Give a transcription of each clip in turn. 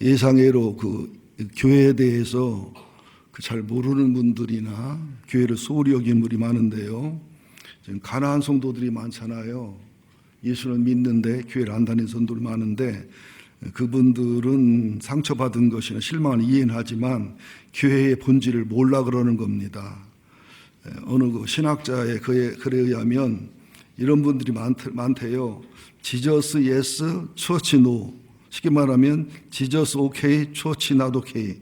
예상외로 그 교회에 대해서 잘 모르는 분들이나 교회를 소홀히 여기는 분이 많은데요. 지금 가난한 성도들이 많잖아요. 예수를 믿는데 교회를 안 다니는 성도들이 많은데 그분들은 상처받은 것이나 실망을 이해는 하지만 교회의 본질을 몰라 그러는 겁니다. 어느 그 신학자의 글에 의하면 이런 분들이 많대요. 지저스 예스, 처치 노. 쉽게 말하면 지저스 오케이, 처치 낫 오케이.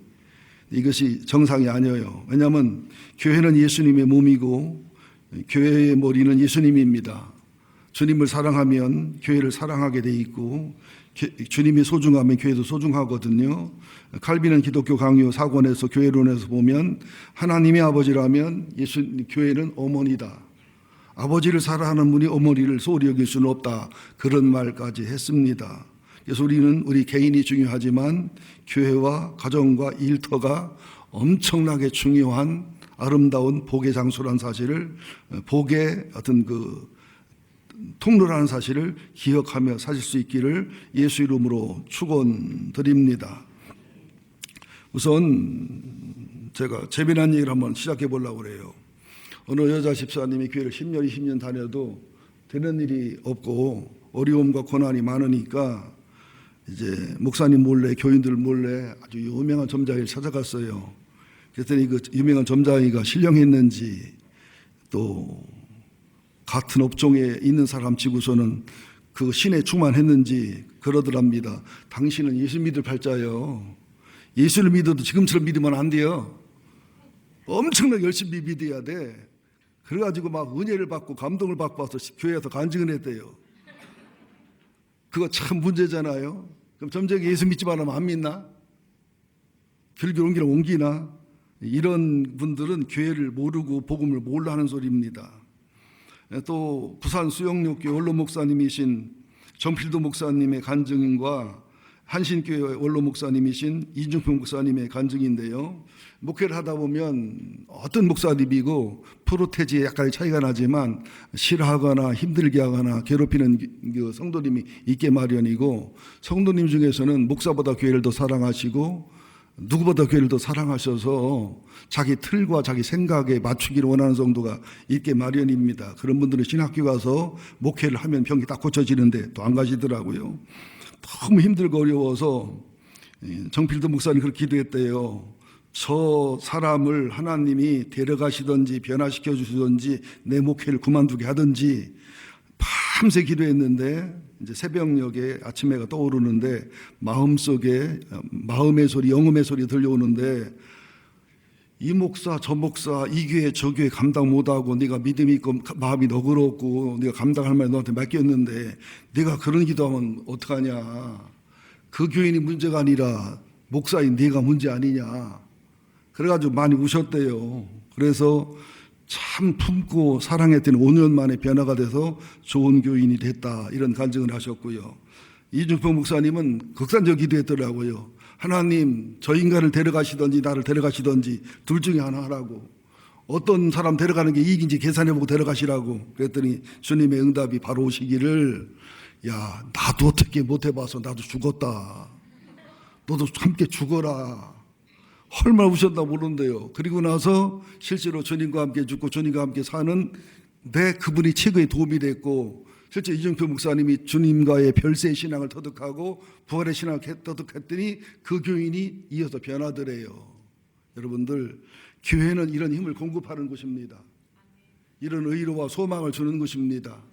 이것이 정상이 아니에요. 왜냐하면 교회는 예수님의 몸이고 교회의 머리는 예수님입니다. 주님을 사랑하면 교회를 사랑하게 돼 있고 주님이 소중하면 교회도 소중하거든요. 칼빈은 기독교 강요 사권에서 교회론에서 보면 하나님의 아버지라면 교회는 어머니다. 아버지를 사랑하는 분이 어머니를 소홀히 여길 수는 없다. 그런 말까지 했습니다. 그래서 우리 개인이 중요하지만 교회와 가정과 일터가 엄청나게 중요한 아름다운 복의 장소라는 사실을, 복의 어떤 통로라는 사실을 기억하며 사실 수 있기를 예수 이름으로 축원드립니다. 우선 제가 재미난 얘기를 한번 시작해 보려고 그래요. 어느 여자 집사님이 교회를 10년, 20년 다녀도 되는 일이 없고 어려움과 고난이 많으니까 이제 목사님 몰래, 교인들 몰래 아주 유명한 점장이를 찾아갔어요. 그랬더니 그 유명한 점장이가 신령했는지 또 같은 업종에 있는 사람 치고서는 그 신에 충만했는지 그러더랍니다. 당신은 예수 믿을 팔자예요. 예수를 믿어도 지금처럼 믿으면 안 돼요. 엄청나게 열심히 믿어야 돼. 그래가지고 막 은혜를 받고 감동을 받고 와서 교회에서 간증을 했대요. 그거 참 문제잖아요. 그럼 점쟁이 예수 믿지만 하면 안 믿나? 결국 옮기나 옮기나? 이런 분들은 교회를 모르고 복음을 몰라 하는 소리입니다. 또 부산 수영역교회 원로 목사님이신 정필도 목사님의 간증과 한신교회 원로 목사님이신 이중평 목사님의 간증인데요. 목회를 하다 보면 어떤 목사님이고 프로테지에 약간의 차이가 나지만 싫어하거나 힘들게 하거나 괴롭히는 그 성도님이 있게 마련이고, 성도님 중에서는 목사보다 교회를 더 사랑하시고 누구보다 교회를 더 사랑하셔서 자기 틀과 자기 생각에 맞추기를 원하는 성도가 있게 마련입니다. 그런 분들은 신학교 가서 목회를 하면 병이 딱 고쳐지는데 또 안 가시더라고요. 너무 힘들고 어려워서 정필도 목사님 그렇게 기도했대요. 저 사람을 하나님이 데려가시든지 변화시켜 주시든지 내 목회를 그만두게 하든지 밤새 기도했는데 이제 새벽녘에 아침 해가 떠오르는데 마음속에 마음의 소리, 영음의 소리 들려오는데 이 목사 저 목사 이 교회 저 교회 감당 못하고 네가 믿음이 있고 마음이 너그럽고 네가 감당할 만에 너한테 맡겼는데 네가 그런 기도하면 어떡하냐. 그 교인이 문제가 아니라 목사인 네가 문제 아니냐. 그래가지고 많이 우셨대요. 그래서 참 품고 사랑했더니 5년 만에 변화가 돼서 좋은 교인이 됐다, 이런 간증을 하셨고요. 이중평 목사님은 극단적 기도했더라고요. 하나님 저 인간을 데려가시든지 나를 데려가시든지 둘 중에 하나 하라고. 어떤 사람 데려가는 게 이익인지 계산해보고 데려가시라고. 그랬더니 주님의 응답이 바로 오시기를, 야 나도 어떻게 못해봐서 나도 죽었다. 너도 함께 죽어라. 얼마나 우셨나 모르는데요. 그리고 나서 실제로 주님과 함께 죽고 주님과 함께 사는 그분이 최고의 도움이 됐고, 실제 이중표 목사님이 주님과의 별세의 신앙을 터득하고 부활의 신앙을 터득했더니 그 교인이 이어서 변하더래요. 여러분들, 교회는 이런 힘을 공급하는 곳입니다. 이런 의로와 소망을 주는 곳입니다.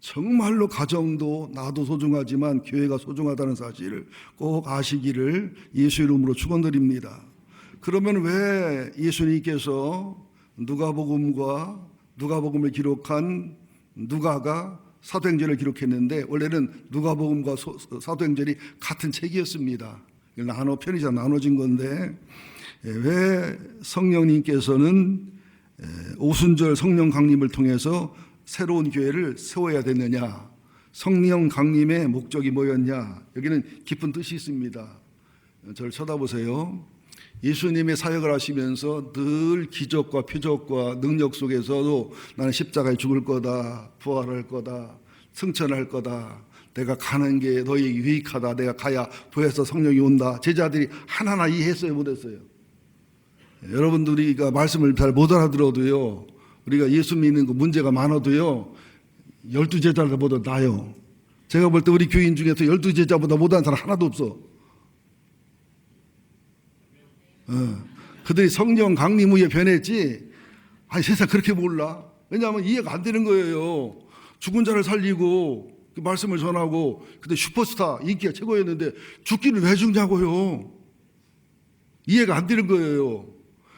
정말로 가정도 나도 소중하지만 교회가 소중하다는 사실을 꼭 아시기를 예수 이름으로 축원드립니다. 그러면 왜 예수님께서 누가복음을 기록한 누가가 사도행전을 기록했는데, 원래는 누가복음과 사도행전이 같은 책이었습니다. 나눠진 건데, 왜 성령님께서는 오순절 성령 강림을 통해서 새로운 교회를 세워야 됐느냐, 성령 강림의 목적이 뭐였냐, 여기는 깊은 뜻이 있습니다. 저를 쳐다보세요. 예수님의 사역을 하시면서 늘 기적과 표적과 능력 속에서도 나는 십자가에 죽을 거다, 부활할 거다, 승천할 거다, 내가 가는 게 너희에게 유익하다. 내가 가야 부에서 성령이 온다. 제자들이 하나하나 이해했어요, 못했어요? 여러분들이가 말씀을 잘 못 알아들어도요, 우리가 예수 믿는 거 문제가 많아도요, 12제자들보다 나아요. 제가 볼 때 우리 교인 중에서 12제자보다 못한 사람 하나도 없어. 그들이 성령 강림 후에 변했지, 아니 세상 그렇게 몰라. 왜냐하면 이해가 안 되는 거예요. 죽은 자를 살리고 그 말씀을 전하고, 그때 슈퍼스타 인기가 최고였는데 죽기는 왜 죽냐고요. 이해가 안 되는 거예요.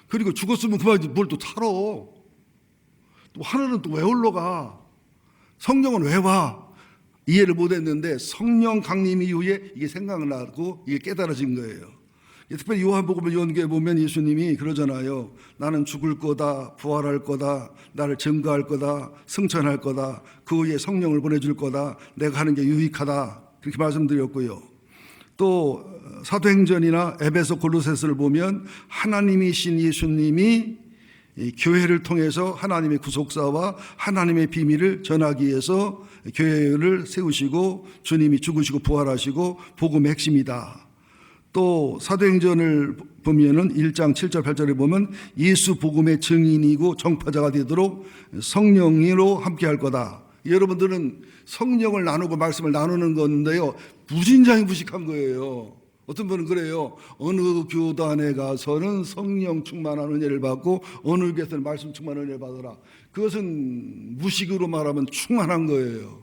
그리고 죽었으면 그만 뭘 또 살아. 또 하늘은 또 왜 올라가? 성령은 왜 와? 이해를 못했는데 성령 강림 이후에 이게 생각나고 이게 깨달아진 거예요. 특별히 요한복음을 연구해 보면 예수님이 그러잖아요. 나는 죽을 거다, 부활할 거다, 나를 증거할 거다, 승천할 거다, 그 후에 성령을 보내줄 거다, 내가 하는 게 유익하다, 그렇게 말씀드렸고요. 또 사도행전이나 에베소 골로새서를 보면 하나님이신 예수님이 이 교회를 통해서 하나님의 구속사와 하나님의 비밀을 전하기 위해서 교회를 세우시고 주님이 죽으시고 부활하시고 복음의 핵심이다. 또 사도행전을 보면은 1장 7절 8절에 보면 예수 복음의 증인이고 정파자가 되도록 성령으로 함께 할 거다. 여러분들은 성령을 나누고 말씀을 나누는 건데요, 무진장이 무식한 거예요. 어떤 분은 그래요. 어느 교단에 가서는 성령 충만한 은혜를 받고 어느 교회에서는 말씀 충만한 은혜를 받아라. 그것은 무식으로 말하면 충만한 거예요.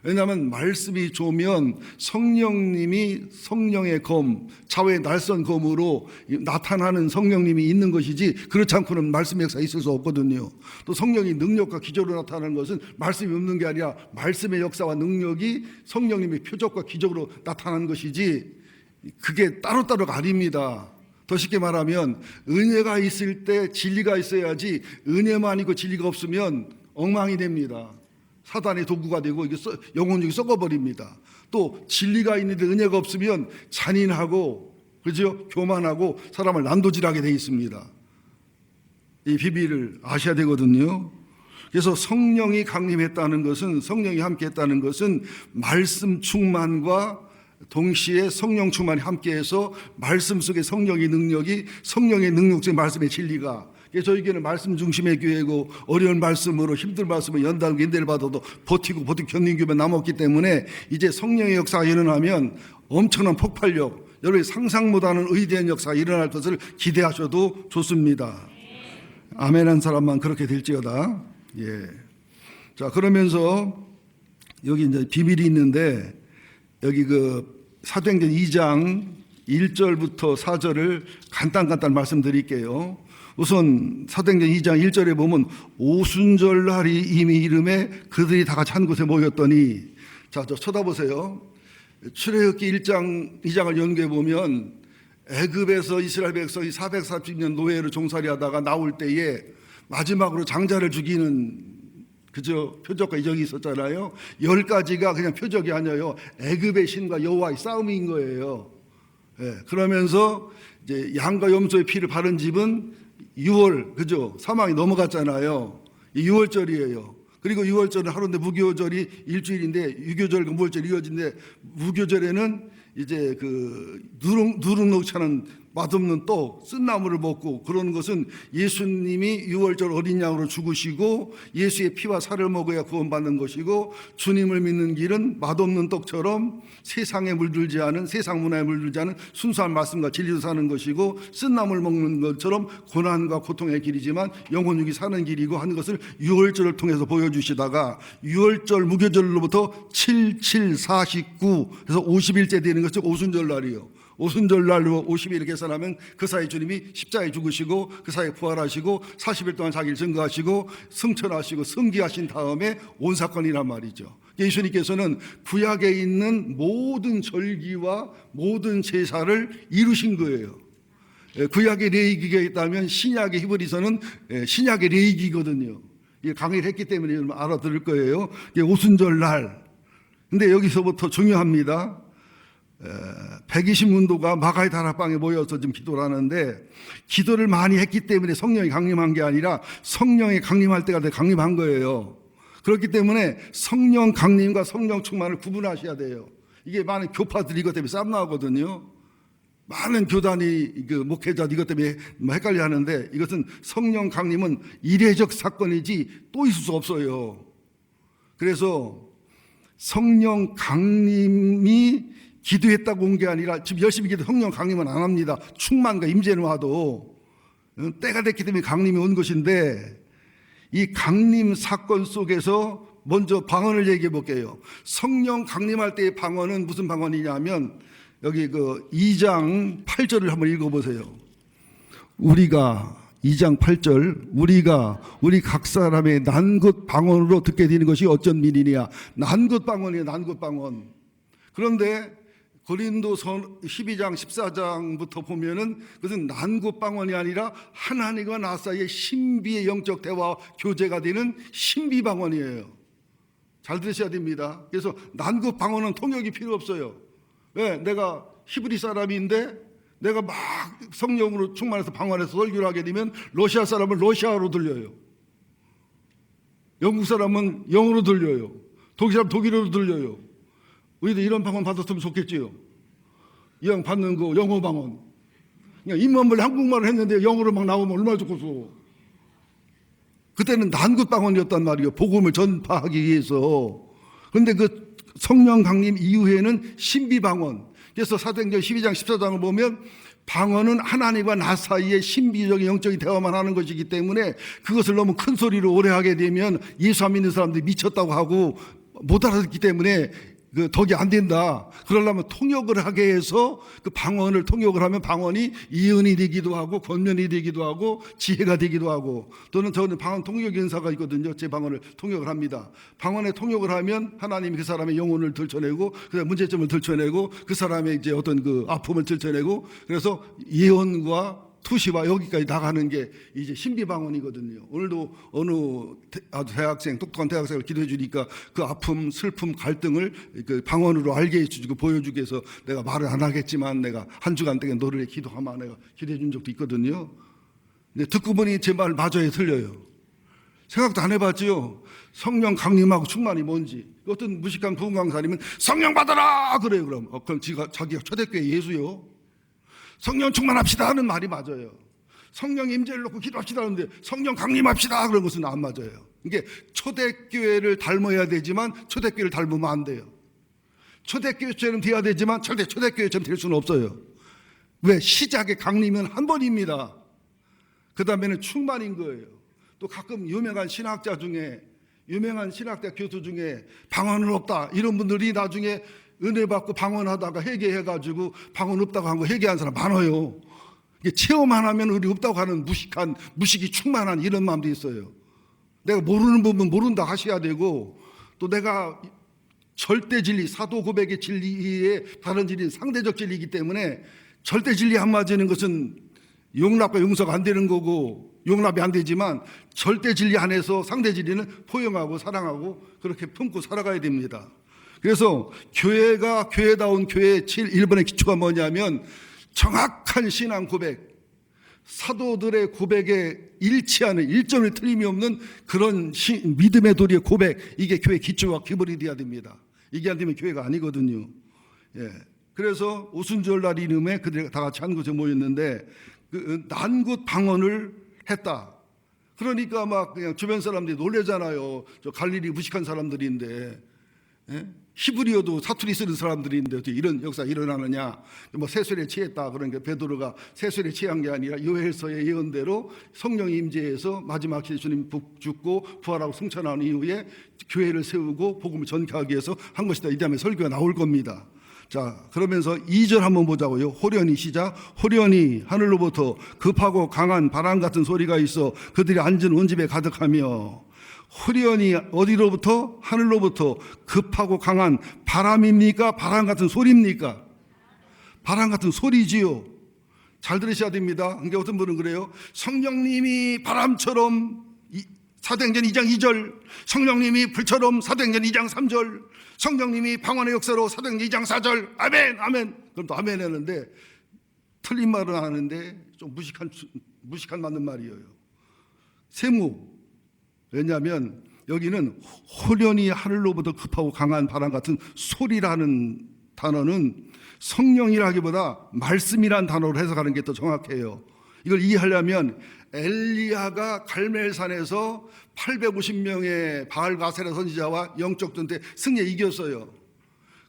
왜냐하면 말씀이 좋으면 성령님이 성령의 검, 좌우의 날선 검으로 나타나는 성령님이 있는 것이지, 그렇지 않고는 말씀의 역사가 있을 수 없거든요. 또 성령이 능력과 기적으로 나타나는 것은 말씀이 없는 게 아니라 말씀의 역사와 능력이 성령님의 표적과 기적으로 나타나는 것이지, 그게 따로따로가 아닙니다. 더 쉽게 말하면 은혜가 있을 때 진리가 있어야지, 은혜만 있고 진리가 없으면 엉망이 됩니다. 사단의 도구가 되고 이게 영혼력이 썩어버립니다. 또 진리가 있는데 은혜가 없으면 잔인하고, 그죠? 교만하고 사람을 난도질하게 돼 있습니다. 이 비밀을 아셔야 되거든요. 그래서 성령이 강림했다는 것은, 성령이 함께했다는 것은 말씀 충만과 동시에 성령 충만이 함께해서 말씀 속에 성령의 능력이, 성령의 능력 속에 말씀의 진리가, 저희 교회는 말씀 중심의 교회고 어려운 말씀으로 힘든 말씀을 연달고 인대를 받아도 버티고 견딘 교회가 남았기 때문에 이제 성령의 역사가 일어나면 엄청난 폭발력, 여러분이 상상 못하는 의대한 역사가 일어날 것을 기대하셔도 좋습니다. 아멘 한 사람만 그렇게 될지어다. 예. 자, 그러면서 여기 이제 비밀이 있는데, 여기 그 사도행전 2장 1절부터 4절을 간단 말씀드릴게요. 우선 사도행전 2장 1절에 보면 오순절 날이 이미 이름에 그들이 다 같이 한 곳에 모였더니, 자, 저 쳐다보세요. 출애굽기 2장을 연구해 보면 애굽에서 이스라엘 백성이 430년 노예로 종살이 하다가 나올 때에 마지막으로 장자를 죽이는, 그저 표적과 이적이 있었잖아요. 10가지가 그냥 표적이 아니에요. 애굽의 신과 여호와의 싸움인 거예요. 예, 그러면서 이제 양과 염소의 피를 바른 집은 6월, 그죠? 사망이 넘어갔잖아요. 6월절이에요. 그리고 6월절은 하루인데 무교절이 일주일인데, 유교절과 무월절이 이어진데, 무교절에는 이제 그 누룩 녹지 않은 맛없는 떡, 쓴나물을 먹고, 그런 것은 예수님이 6월절 어린 양으로 죽으시고 예수의 피와 살을 먹어야 구원받는 것이고, 주님을 믿는 길은 맛없는 떡처럼 세상에 물들지 않은, 세상 문화에 물들지 않은 순수한 말씀과 진리로 사는 것이고, 쓴나물 먹는 것처럼 고난과 고통의 길이지만 영혼육이 사는 길이고 하는 것을 6월절을 통해서 보여주시다가, 6월절 무교절로부터 7, 7, 49 해서 50일째 되는 것이 오순절날이요. 오순절날로 50일 계산하면 그 사이 주님이 십자가에 죽으시고 그 사이에 부활하시고 40일 동안 자기를 증거하시고 승천하시고 승기하신 다음에 온 사건이란 말이죠. 예수님께서는 구약에 있는 모든 절기와 모든 제사를 이루신 거예요. 구약의 레위기가 있다면 신약의 히브리서는 신약의 레위기거든요. 이게 강의를 했기 때문에 여러분 알아들을 거예요. 이게 오순절날. 근데 여기서부터 중요합니다. 120문도가 마가의 다락방에 모여서 지금 기도를 하는데, 기도를 많이 했기 때문에 성령이 강림한 게 아니라 성령이 강림할 때가 강림한 거예요. 그렇기 때문에 성령 강림과 성령 충만을 구분하셔야 돼요. 이게 많은 교파들이 이것 때문에 싸움 나거든요. 많은 교단이 목회자 이것 때문에 헷갈려 하는데, 이것은 성령 강림은 이례적 사건이지 또 있을 수 없어요. 그래서 성령 강림이 기도했다고 온 게 아니라, 지금 열심히 기도 성령 강림은 안 합니다. 충만과 임재는 와도 때가 됐기 때문에 강림이 온 것인데, 이 강림 사건 속에서 먼저 방언을 얘기해 볼게요. 성령 강림할 때의 방언은 무슨 방언이냐면, 여기 2장 8절을 한번 읽어보세요. 우리가 2장 8절, 우리 각 사람의 난곳 방언으로 듣게 되는 것이 어쩐 미리냐. 난곳 방언이에요. 난곳 방언. 그런데 고린도서 12장 14장부터 보면은 그것은 난곳 방언이 아니라 하나님과 나 사이의 신비의 영적 대화 교제가 되는 신비 방언이에요. 잘 들으셔야 됩니다. 그래서 난곳 방언은 통역이 필요 없어요. 왜? 내가 히브리 사람인데 내가 막 성령으로 충만해서 방언해서 설교를 하게 되면 러시아 사람은 러시아어로 들려요. 영국 사람은 영어로 들려요. 독일 사람은 독일어로 들려요. 우리도 이런 방언 받았으면 좋겠지요. 이왕 받는 거 영어 방언. 그냥 입만벌 한국말을 했는데 영어로 막 나오면 얼마나 좋겠어. 그때는 난굿 방언이었단 말이에요. 복음을 전파하기 위해서. 그런데 그 성령 강림 이후에는 신비 방언. 그래서 사도행전 12장 14장을 보면 방언은 하나님과 나 사이에 신비적인 영적인 대화만 하는 것이기 때문에 그것을 너무 큰 소리로 오래 하게 되면 예수 안 믿는 사람들이 미쳤다고 하고 못 알아듣기 때문에 덕이 안 된다. 그러려면 통역을 하게 해서 그 방언을 통역을 하면 방언이 예언이 되기도 하고 권면이 되기도 하고 지혜가 되기도 하고, 또는 저는 방언 통역 연사가 있거든요. 제 방언을 통역을 합니다. 방언에 통역을 하면 하나님이 그 사람의 영혼을 들춰내고 그 문제점을 들춰내고 그 사람의 이제 어떤 그 아픔을 들춰내고, 그래서 예언과 투시와 여기까지 나가는 게 이제 신비방언이거든요. 오늘도 어느 대학생, 똑똑한 대학생을 기도해 주니까 그 아픔, 슬픔, 갈등을 그 방언으로 알게 해주고 보여주기 위해서 내가 말을 안 하겠지만 내가 한 주간 동안 너를 기도하마 내가 기도해 준 적도 있거든요. 근데 듣고 보니 제 말 맞아요, 틀려요? 생각도 안 해봤지요. 성령 강림하고 충만이 뭔지. 어떤 무식한 부흥 강사님은 성령 받아라 그래요. 그럼 자기가 초대교회 예수요. 성령 충만합시다 하는 말이 맞아요. 성령 임재를 놓고 기도합시다 하는데 성령 강림합시다 그런 것은 안 맞아요. 이게 초대교회를 닮아야 되지만 초대교회를 닮으면 안 돼요. 초대교회처럼 돼야 되지만 절대 초대교회처럼 될 수는 없어요. 왜? 시작의 강림은 한 번입니다. 그 다음에는 충만인 거예요. 또 가끔 유명한 신학자 중에, 유명한 신학대 교수 중에 방언은 없다 이런 분들이 나중에 은혜 받고 방언하다가 회개해가지고 방언 없다고 한 거 회개한 사람 많아요. 이게 체험 안 하면 우리 없다고 하는 무식이 충만한 이런 마음도 있어요. 내가 모르는 부분 모른다 하셔야 되고, 또 내가 절대 진리, 사도 고백의 진리에 다른 진리는 상대적 진리이기 때문에 절대 진리 안 맞는 것은 용납과 용서가 안 되는 거고 용납이 안 되지만 절대 진리 안에서 상대 진리는 포용하고 사랑하고 그렇게 품고 살아가야 됩니다. 그래서 교회가 교회다운 교회의 1번의 기초가 뭐냐면 정확한 신앙 고백, 사도들의 고백에 일치하는 일점의 틀림이 없는 그런 믿음의 도리의 고백, 이게 교회의 기초와 기본이 되어야 됩니다. 이게 안 되면 교회가 아니거든요. 예. 그래서 오순절날 이름에 그들이 다 같이 한 곳에 모였는데 그 난곳 방언을 했다. 그러니까 막 그냥 주변 사람들이 놀래잖아요. 저 갈릴리 무식한 사람들인데. 예? 히브리어도 사투리 쓰는 사람들인데 어떻게 이런 역사가 일어나느냐. 뭐 세술에 취했다. 그러니까 베드로가 세술에 취한 게 아니라 요엘서의 예언대로 성령이 임재해서 마지막 시대 주님 죽고 부활하고 승천한 이후에 교회를 세우고 복음을 전개하기 위해서 한 것이다. 이 다음에 설교가 나올 겁니다. 자, 그러면서 2절 한번 보자고요. 호련히 시작. 호련히 하늘로부터 급하고 강한 바람 같은 소리가 있어 그들이 앉은 온 집에 가득하며. 호련히 어디로부터? 하늘로부터 급하고 강한 바람입니까? 바람 같은 소리입니까? 바람 같은 소리지요. 잘 들으셔야 됩니다. 그러니까 어떤 분은 그래요. 성령님이 바람처럼 사도행전 2장 2절, 성령님이 불처럼 사도행전 2장 3절, 성령님이 방언의 역사로 사도행전 2장 4절, 아멘, 아멘. 그럼 또 아멘 하는데 틀린 말은 하는데 좀 무식한 맞는 말이에요. 세무. 왜냐하면 여기는 호련히 하늘로부터 급하고 강한 바람 같은 소리라는 단어는 성령이라기보다 말씀이란 단어로 해석하는 게 더 정확해요. 이걸 이해하려면 엘리야가 갈멜산에서 850명의 바알 가세라 선지자와 영적 전투에 승리에 이겼어요.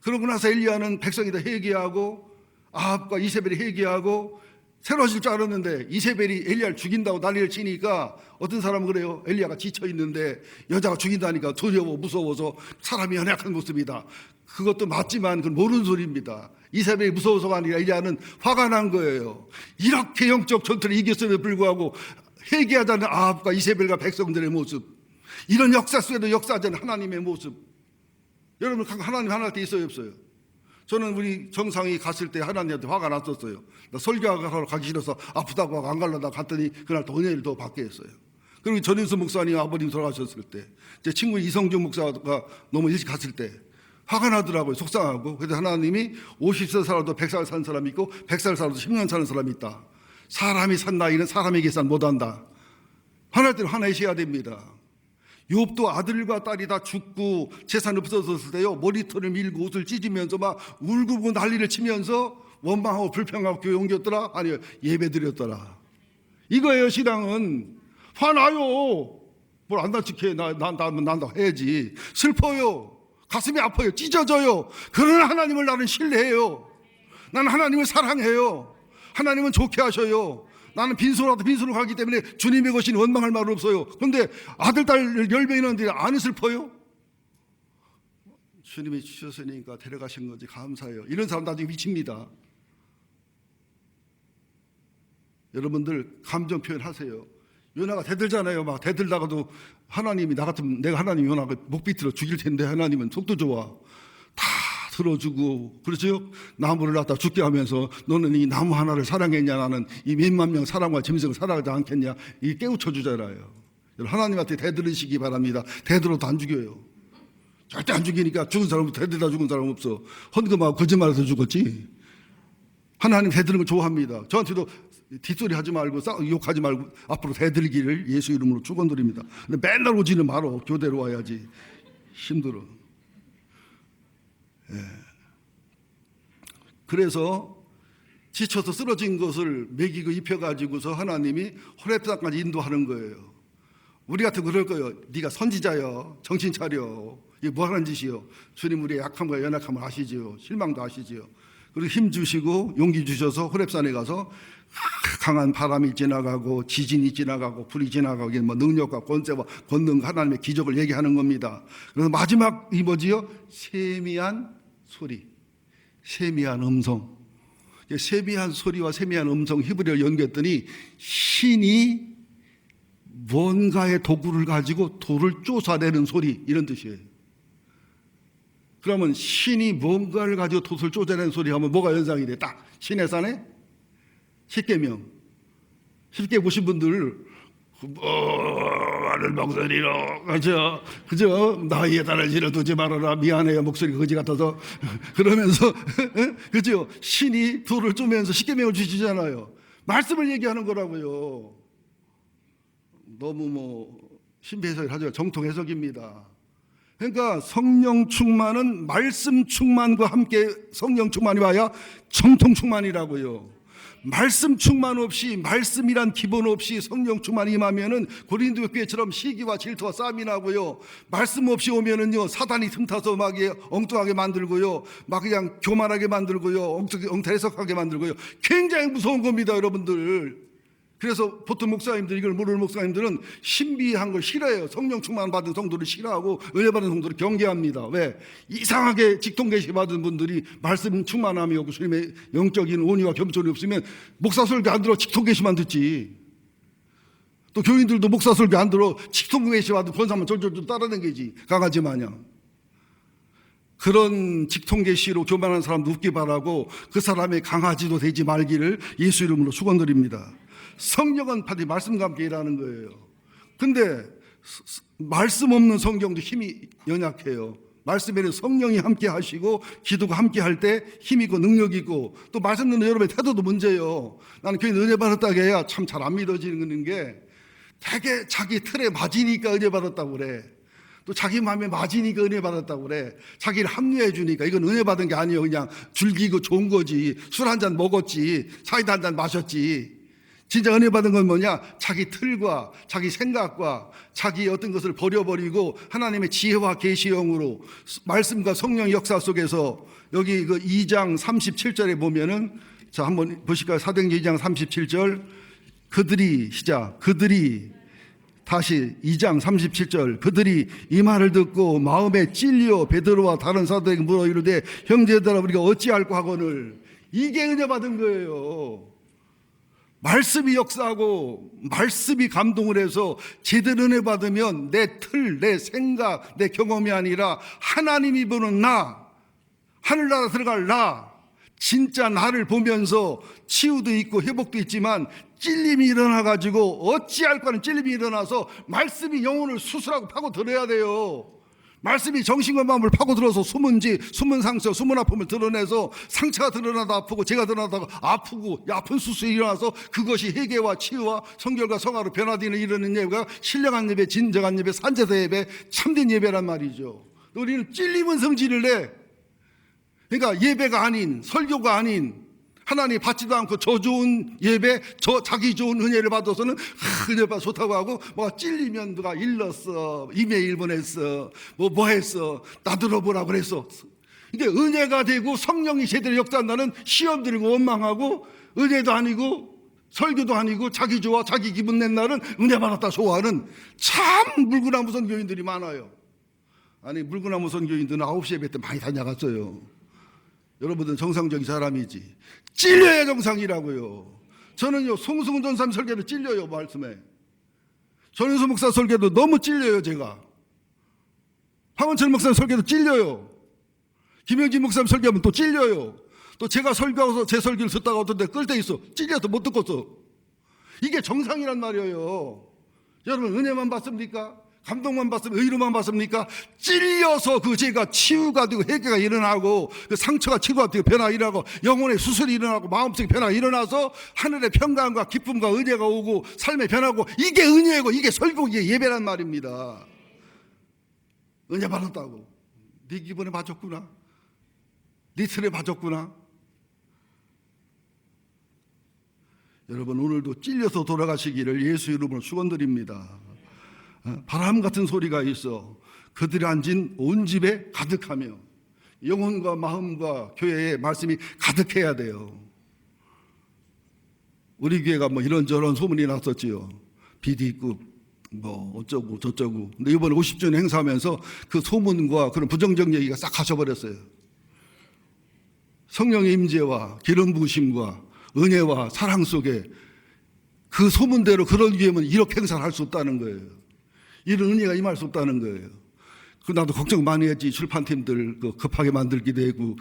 그러고 나서 엘리야는 백성이 다 회개하고 아합과 이세벨이 회개하고 새로워질 줄 알았는데 이세벨이 엘리야를 죽인다고 난리를 치니까 어떤 사람은 그래요. 엘리야가 지쳐 있는데 여자가 죽인다니까 두려워 무서워서 사람이 연약한 모습이다. 그것도 맞지만 그건 모르는 소리입니다. 이세벨이 무서워서가 아니라 엘리야는 화가 난 거예요. 이렇게 영적 전투를 이겼음에도 불구하고 회개하자는 아합과 이세벨과 백성들의 모습, 이런 역사 속에도 역사하자는 하나님의 모습. 여러분 하나님 하나할 때 있어요 없어요? 저는 우리 정상이 갔을 때 하나님한테 화가 났었어요. 나 설교하러 가기 싫어서 아프다고 하고 안 가려다 갔더니 그날 또 은혜를 더 받게 했어요. 그리고 전인수 목사님 아버님 돌아가셨을 때 제 친구 이성준 목사가 너무 일찍 갔을 때 화가 나더라고요. 속상하고. 그래서 하나님이 50세 살아도 100살 사는 사람이 있고 100살 살아도 10년 사는 사람이 있다. 사람이 산 나이는 사람의 계산 못한다. 화날 때는 화내셔야 됩니다. 욥도 아들과 딸이 다 죽고 재산 없어졌을 때요, 머리털을 밀고 옷을 찢으면서 막 울고 난리를 치면서 원망하고 불평하고 교회 옮겼더라? 아니요, 예배 드렸더라. 이거예요. 신앙은. 화나요. 뭘 안 다치게 난다 해야지. 슬퍼요. 가슴이 아파요. 찢어져요. 그러나 하나님을 나는 신뢰해요. 나는 하나님을 사랑해요. 하나님은 좋게 하셔요. 나는 빈손으로 가기 때문에 주님의 것이니 원망할 말 없어요. 그런데 아들, 딸 10명 있는데 안 슬퍼요? 주님이 주셨으니까 데려가신 거지 감사해요. 이런 사람 나중에 미칩니다. 여러분들 감정 표현하세요. 요나가 대들잖아요. 막 대들다가도 하나님이 나 같으면 내가 하나님 요나가 목 비틀어 죽일 텐데 하나님은 속도 좋아. 다 들어주고 그렇죠? 나무를 갖다 죽게 하면서 너는 이 나무 하나를 사랑했냐, 나는 이 몇만 명 사랑과 짐승을 사랑하지 않겠냐, 이 깨우쳐 주잖아요. 하나님한테 대들으시기 바랍니다. 대들어도 안 죽여요. 절대 안 죽이니까 죽은 사람은 대들다 죽은 사람 없어. 헌금하고 거짓말해서 죽었지. 하나님 대드는 걸 좋아합니다. 저한테도 뒷소리 하지 말고 욕하지 말고 앞으로 대들기를 예수 이름으로 축원드립니다. 근데 맨날 오지는 말어. 교대로 와야지. 힘들어. 예. 그래서 지쳐서 쓰러진 것을 먹이고 입혀가지고서 하나님이 호렙산까지 인도하는 거예요. 우리 같은 그럴 거예요. 네가 선지자여, 정신 차려. 이게 뭐 하는 짓이요? 주님 우리의 약함과 연약함을 아시지요. 실망도 아시지요. 그리고 힘 주시고 용기 주셔서 호렙산에 가서 강한 바람이 지나가고 지진이 지나가고 불이 지나가고 뭐 능력과 권세와 권능 하나님의 기적을 얘기하는 겁니다. 그래서 마지막 이 뭐지요? 세미한 소리, 세미한 음성. 세미한 소리와 세미한 음성 히브리어를 연결했더니 신이 뭔가의 도구를 가지고 돌을 쫓아내는 소리, 이런 뜻이에요. 그러면 신이 뭔가를 가지고 돌을 쫓아내는 소리 하면 뭐가 연상이 돼? 딱 신의 산에 십계명. 쉽게 보신 분들 하늘 목소리로 그죠? 나의 다른 두지 말아라. 미안해요. 목소리가 거지 같아서. 그러면서 그죠? 신이 돌을 쪼면서 십계명을 주시잖아요. 말씀을 얘기하는 거라고요. 너무 뭐 신비 해석을 하죠. 정통 해석입니다. 그러니까 성령 충만은 말씀 충만과 함께 성령 충만이 와야 정통 충만이라고요. 말씀 충만 없이, 말씀이란 기본 없이 성령 충만이 임하면은 고린도 교회처럼 시기와 질투와 싸움이 나고요. 말씀 없이 오면은요, 사단이 틈타서 막 엉뚱하게 만들고요, 막 그냥 교만하게 만들고요, 엉터 해석하게 만들고요. 굉장히 무서운 겁니다, 여러분들. 그래서 보통 목사님들, 이걸 모르는 목사님들은 신비한 걸 싫어해요. 성령 충만 받은 성도를 싫어하고 은혜 받은 성도를 경계합니다. 왜? 이상하게 직통 계시 받은 분들이 말씀 충만함이 없고 주님의 영적인 온유와 겸손이 없으면 목사 설교 안 들어 직통 계시만 듣지. 또 교인들도 목사 설교 안 들어 직통 계시 받은 권사만 졸졸졸 따라다니지, 강아지 마냥. 그런 직통 계시로 교만한 사람도 웃기 바라고 그 사람의 강아지도 되지 말기를 예수 이름으로 축원드립니다. 성령은 반드시 말씀과 함께 일하는 거예요. 근데 말씀 없는 성경도 힘이 연약해요. 말씀에는 성령이 함께 하시고 기도가 함께 할 때 힘이 있고 능력이 있고, 또 말씀 듣는 여러분의 태도도 문제예요. 나는 교회 은혜 받았다고 해야 참 잘 안 믿어지는 게 되게 자기 틀에 맞으니까 은혜 받았다고 그래. 또 자기 마음에 맞으니까 은혜 받았다고 그래. 자기를 합리화해 주니까 이건 은혜 받은 게 아니에요. 그냥 즐기고 좋은 거지. 술 한 잔 먹었지. 사이다 한 잔 마셨지. 진짜 은혜 받은 건 뭐냐? 자기 틀과 자기 생각과 자기 어떤 것을 버려버리고 하나님의 지혜와 계시형으로 말씀과 성령 역사 속에서 여기 그 2장 37절에 보면은 자 한번 보실까요? 사도행전 2장 37절 그들이 다시 2장 37절 그들이 이 말을 듣고 마음에 찔려 베드로와 다른 사도에게 물어 이르되 형제들아 우리가 어찌할꼬 하거늘. 이게 은혜 받은 거예요. 말씀이 역사하고 말씀이 감동을 해서 제대로 은혜 받으면 내 틀, 내 생각, 내 경험이 아니라 하나님이 보는 나, 하늘나라 들어갈 나, 진짜 나를 보면서 치유도 있고 회복도 있지만 찔림이 일어나가지고 어찌할까 하는 찔림이 일어나서 말씀이 영혼을 수술하고 파고들어야 돼요. 말씀이 정신과 마음을 파고들어서 숨은 상처, 숨은 아픔을 드러내서 상처가 드러나다 아프고 죄가 드러나다 아프고 아픈 수술이 일어나서 그것이 회개와 치유와 성결과 성화로 변화되는 이러는 예배가 신령한 예배, 진정한 예배, 산제사 예배, 참된 예배란 말이죠. 우리는 찔림은 성질을 내. 그러니까 예배가 아닌, 설교가 아닌, 하나님 받지도 않고 저 좋은 예배, 저 자기 좋은 은혜를 받아서는 은혜 받아 좋다고 하고 뭐가 찔리면 누가 일렀어, 이메일 보냈어, 뭐 했어, 나들어보라고 그랬어. 근데 은혜가 되고 성령이 제대로 역사한다는 시험 들고 원망하고 은혜도 아니고 설교도 아니고 자기 좋아 자기 기분 낸 날은 은혜 받았다 좋아하는 참 물구나무 선교인들이 많아요. 아니 물구나무 선교인들은 9시 예배 때 많이 다녀갔어요. 여러분들은 정상적인 사람이지. 찔려야 정상이라고요. 저는요 송승훈 전사님 설교도 찔려요. 말씀에 전인수 목사 설교도 너무 찔려요. 제가 황원철 목사님 설교도 찔려요. 김영진 목사님 설교하면 또 찔려요. 또 제가 설교하고서 제 설교를 듣다가 어떤 데 끌 때 있어. 찔려서 못 듣겠어. 이게 정상이란 말이에요. 여러분 은혜만 받습니까? 감동만 받습니까? 의로만 받습니까? 찔려서 그 죄가 치유가 되고 회개가 일어나고 그 상처가 치유가 되고 변화가 일어나고 영혼의 수술이 일어나고 마음속에 변화가 일어나서 하늘의 평강과 기쁨과 은혜가 오고 삶의 변화고 이게 은혜고 이게 설교 이게 예배란 말입니다. 은혜 받았다고 네 기분에 맞았구나, 네 틀에 맞았구나. 여러분 오늘도 찔려서 돌아가시기를 예수 이름으로 축원드립니다. 바람 같은 소리가 있어 그들이 앉은 온 집에 가득하며 영혼과 마음과 교회에 말씀이 가득해야 돼요. 우리 교회가 뭐 이런저런 소문이 났었지요. 비디급 뭐 어쩌고 저쩌고. 근데 이번에 50주년 행사하면서 그 소문과 그런 부정적 얘기가 싹 가셔버렸어요. 성령의 임재와 기름 부으심과 은혜와 사랑 속에 그 소문대로 그런 기회면 이렇게 행사를 할 수 없다는 거예요. 이런 은혜가 임할 수 없다는 거예요. 나도 걱정 많이 했지. 출판팀들 급하게 만들기도 하고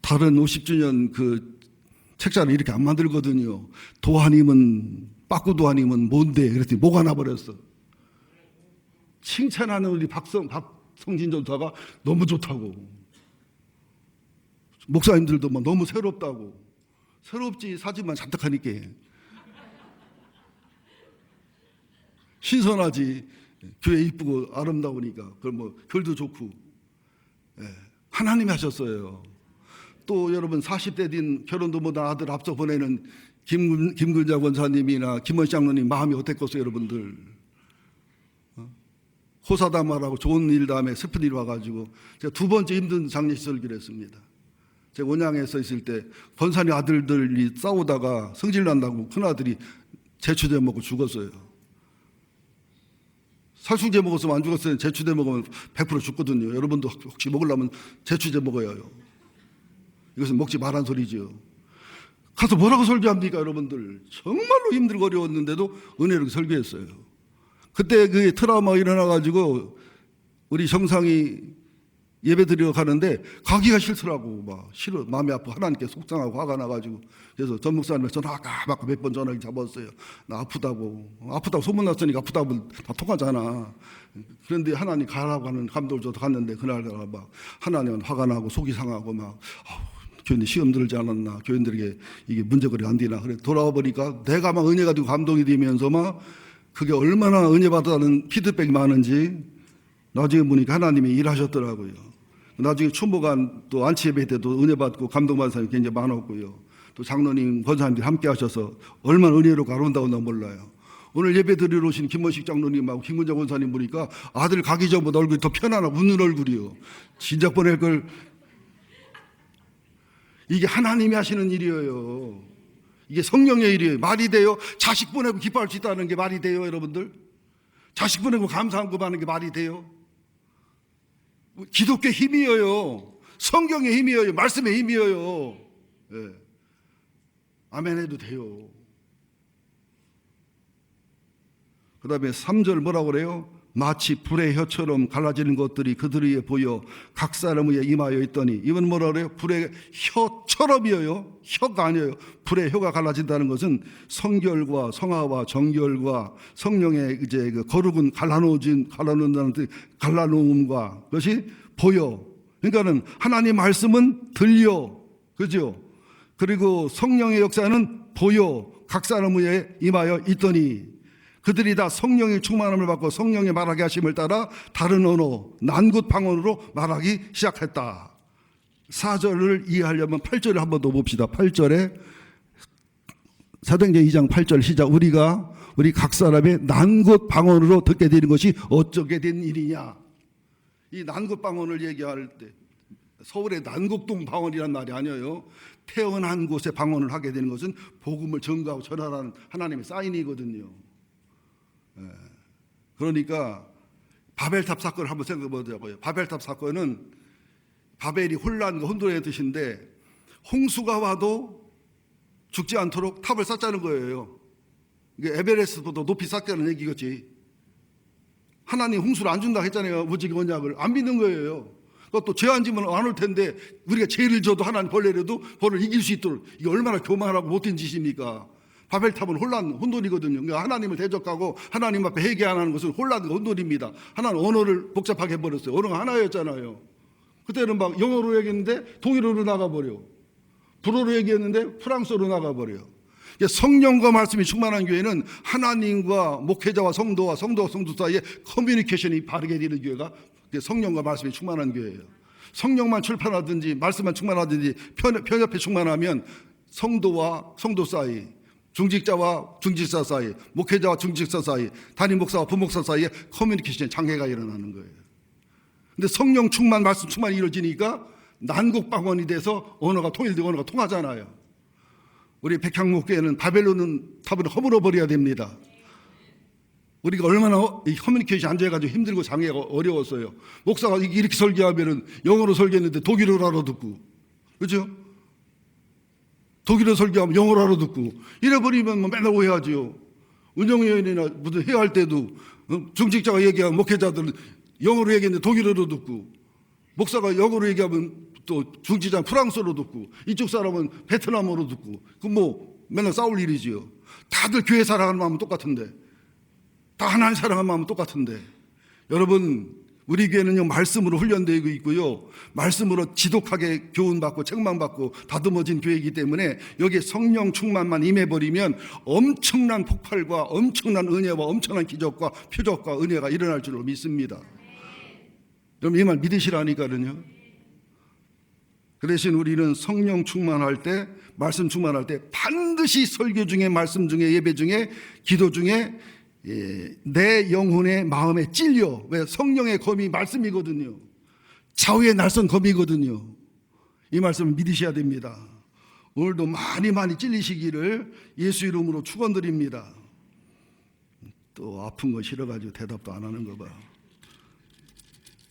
다른 50주년 그 책자를 이렇게 안 만들거든요. 도하님은 빠꾸도하님은 뭔데? 그랬더니 뭐가 나버렸어. 칭찬하는 우리 박성진 전사가 너무 좋다고. 목사님들도 뭐 너무 새롭다고. 새롭지 사진만 잔뜩 하니까. 신선하지. 교회 이쁘고 아름다우니까. 그럼 뭐 글도 좋고. 예. 하나님이 하셨어요. 또 여러분 40대 된 결혼도 못한 아들 앞서 보내는 김근자 권사님이나 김원식 장로님 마음이 어땠겠어요 여러분들. 호사다말하고 좋은 일 다음에 슬픈 일 와가지고 제가 두 번째 힘든 장례식 설교를 했습니다. 제가 원양에 서 있을 때 권사님 아들들이 싸우다가 성질 난다고 큰아들이 제추제 먹고 죽었어요. 살충제 먹었으면 안 죽었어요. 제추제 먹으면 100% 죽거든요. 여러분도 혹시 먹으려면 제추제 먹어야 해요. 이것은 먹지 말란 소리지요. 가서 뭐라고 설교합니까 여러분들. 정말로 힘들고 어려웠는데도 은혜로 설교했어요. 그때 그 트라우마가 일어나가지고 우리 정상이 예배 드리러 가는데 가기가 싫더라고. 막 싫어. 마음이 아파. 하나님께 속상하고 화가 나가지고. 그래서 전 목사님한테 전화 아까 몇 번 전화를 잡았어요. 나 아프다고 소문났으니까 아프다고 다 통하잖아. 그런데 하나님 가라고 하는 감동을 줘서 갔는데 그날 막 하나님은 화가 나고 속이 상하고 막 교인들 시험 들지 않았나, 교인들에게 이게 문제거리 안 되나. 그래 돌아와 보니까 내가 막 은혜가 되고 감동이 되면서 막 그게 얼마나 은혜 받았다는 피드백이 많은지 나중에 보니까 하나님이 일하셨더라고요. 나중에 추모관 또 안치예배 때도 은혜 받고 감동받은 사람이 굉장히 많았고요. 또 장로님, 권사님들이 함께 하셔서 얼마나 은혜로 가로온다고 나 몰라요. 오늘 예배 드리러 오신 김원식 장로님하고 김근정 권사님 보니까 아들 가기 전보다 얼굴이 더 편안하고 웃는 얼굴이요. 진작 보낼 걸. 이게 하나님이 하시는 일이에요. 이게 성령의 일이에요. 말이 돼요? 자식 보내고 기뻐할 수 있다는 게 말이 돼요, 여러분들? 자식 보내고 감사한 거 하는 게 말이 돼요? 기독교의 힘이에요. 성경의 힘이에요. 말씀의 힘이에요. 예. 아멘 해도 돼요. 그 다음에 3절 뭐라고 그래요? 마치 불의 혀처럼 갈라지는 것들이 그들 위에 보여 각 사람 위에 임하여 있더니, 이건 뭐라 그래요? 불의 혀처럼이에요. 혀가 아니에요. 불의 혀가 갈라진다는 것은 성결과 성화와 정결과 성령의 이제 그 거룩은 갈라놓는다는 뜻, 갈라놓음과 그것이 보여. 그러니까는 하나님 말씀은 들려, 그죠? 그리고 성령의 역사는 보여 각 사람 위에 임하여 있더니, 그들이 다 성령의 충만함을 받고 성령의 말하게 하심을 따라 다른 언어, 난굿 방언으로 말하기 시작했다. 4절을 이해하려면 8절을 한번 더 봅시다. 8절에 사도행전 2장 8절 시작. 우리 각 사람의 난굿 방언으로 듣게 되는 것이 어쩌게 된 일이냐. 이 난굿 방언을 얘기할 때 서울의 난곡동 방언이란 말이 아니에요. 태어난 곳에 방언을 하게 되는 것은 복음을 전가하고 전하라는 하나님의 사인이거든요. 그러니까 바벨탑 사건을 한번 생각해 보자고요. 바벨탑 사건은 바벨이 혼란과 혼돈의 뜻인데, 홍수가 와도 죽지 않도록 탑을 쌓자는 거예요. 이게 에베레스트보다 높이 쌓자는 얘기겠지. 하나님 홍수를 안 준다 했잖아요. 무지개 언약을 안 믿는 거예요. 그것도 죄 안 지면 안 올 텐데, 우리가 죄를 져도 하나님 벌레라도 벌을 이길 수 있도록, 이게 얼마나 교만하고 못된 짓입니까? 바벨탑은 혼돈이거든요. 그러니까 하나님을 대적하고 하나님 앞에 회개 안 하는 것은 혼란과 혼돈입니다. 하나는 언어를 복잡하게 해버렸어요. 언어가 하나였잖아요. 그때는 막 영어로 얘기했는데 동일어로 나가버려. 불어로 얘기했는데 프랑스어로 나가버려. 성령과 말씀이 충만한 교회는 하나님과 목회자와 성도와 성도 사이에 커뮤니케이션이 바르게 되는 교회가 성령과 말씀이 충만한 교회예요. 성령만 출판하든지 말씀만 충만하든지 편협에 충만하면 성도와 성도 사이, 중직자와 중직자 사이, 목회자와 중직자 사이, 담임 목사와 부목사 사이에 커뮤니케이션 장애가 일어나는 거예요. 근데 성령 충만, 말씀 충만이 이루어지니까 난국방언이 돼서 언어가 통일되고 언어가 통하잖아요. 우리 백향목교회는 바벨론 탑을 허물어 버려야 됩니다. 우리가 얼마나 이 커뮤니케이션 안 돼가지고 힘들고 장애가 어려웠어요. 목사가 이렇게 설교하면은 영어로 설교했는데 독일어로 알아듣고, 그죠? 독일어 설교하면 영어로 알아듣고, 이래버리면 뭐 맨날 오해하죠. 운영위원이나 무슨 회의할 때도 중직자가 얘기하면 목회자들은 영어로 얘기했는데 독일어로 듣고, 목사가 영어로 얘기하면 또 중직자는 프랑스어로 듣고, 이쪽 사람은 베트남어로 듣고, 그 뭐 맨날 싸울 일이지요. 다들 교회 사랑하는 마음은 똑같은데, 다 하나님 사랑하는 마음은 똑같은데, 여러분, 우리 교회는요, 말씀으로 훈련되고 있고요, 말씀으로 지독하게 교훈받고 책망받고 다듬어진 교회이기 때문에 여기에 성령 충만만 임해버리면 엄청난 폭발과 엄청난 은혜와 엄청난 기적과 표적과 은혜가 일어날 줄로 믿습니다. 여러분, 이 말 믿으시라니까요. 그 대신 우리는 성령 충만할 때, 말씀 충만할 때 반드시 설교 중에, 말씀 중에, 예배 중에, 기도 중에 내 영혼의 마음에 찔려. 왜? 성령의 검이 말씀이거든요. 좌우의 날선 검이거든요. 이 말씀을 믿으셔야 됩니다. 오늘도 많이 찔리시기를 예수 이름으로 축원드립니다. 또 아픈 거 싫어가지고 대답도 안 하는 거 봐.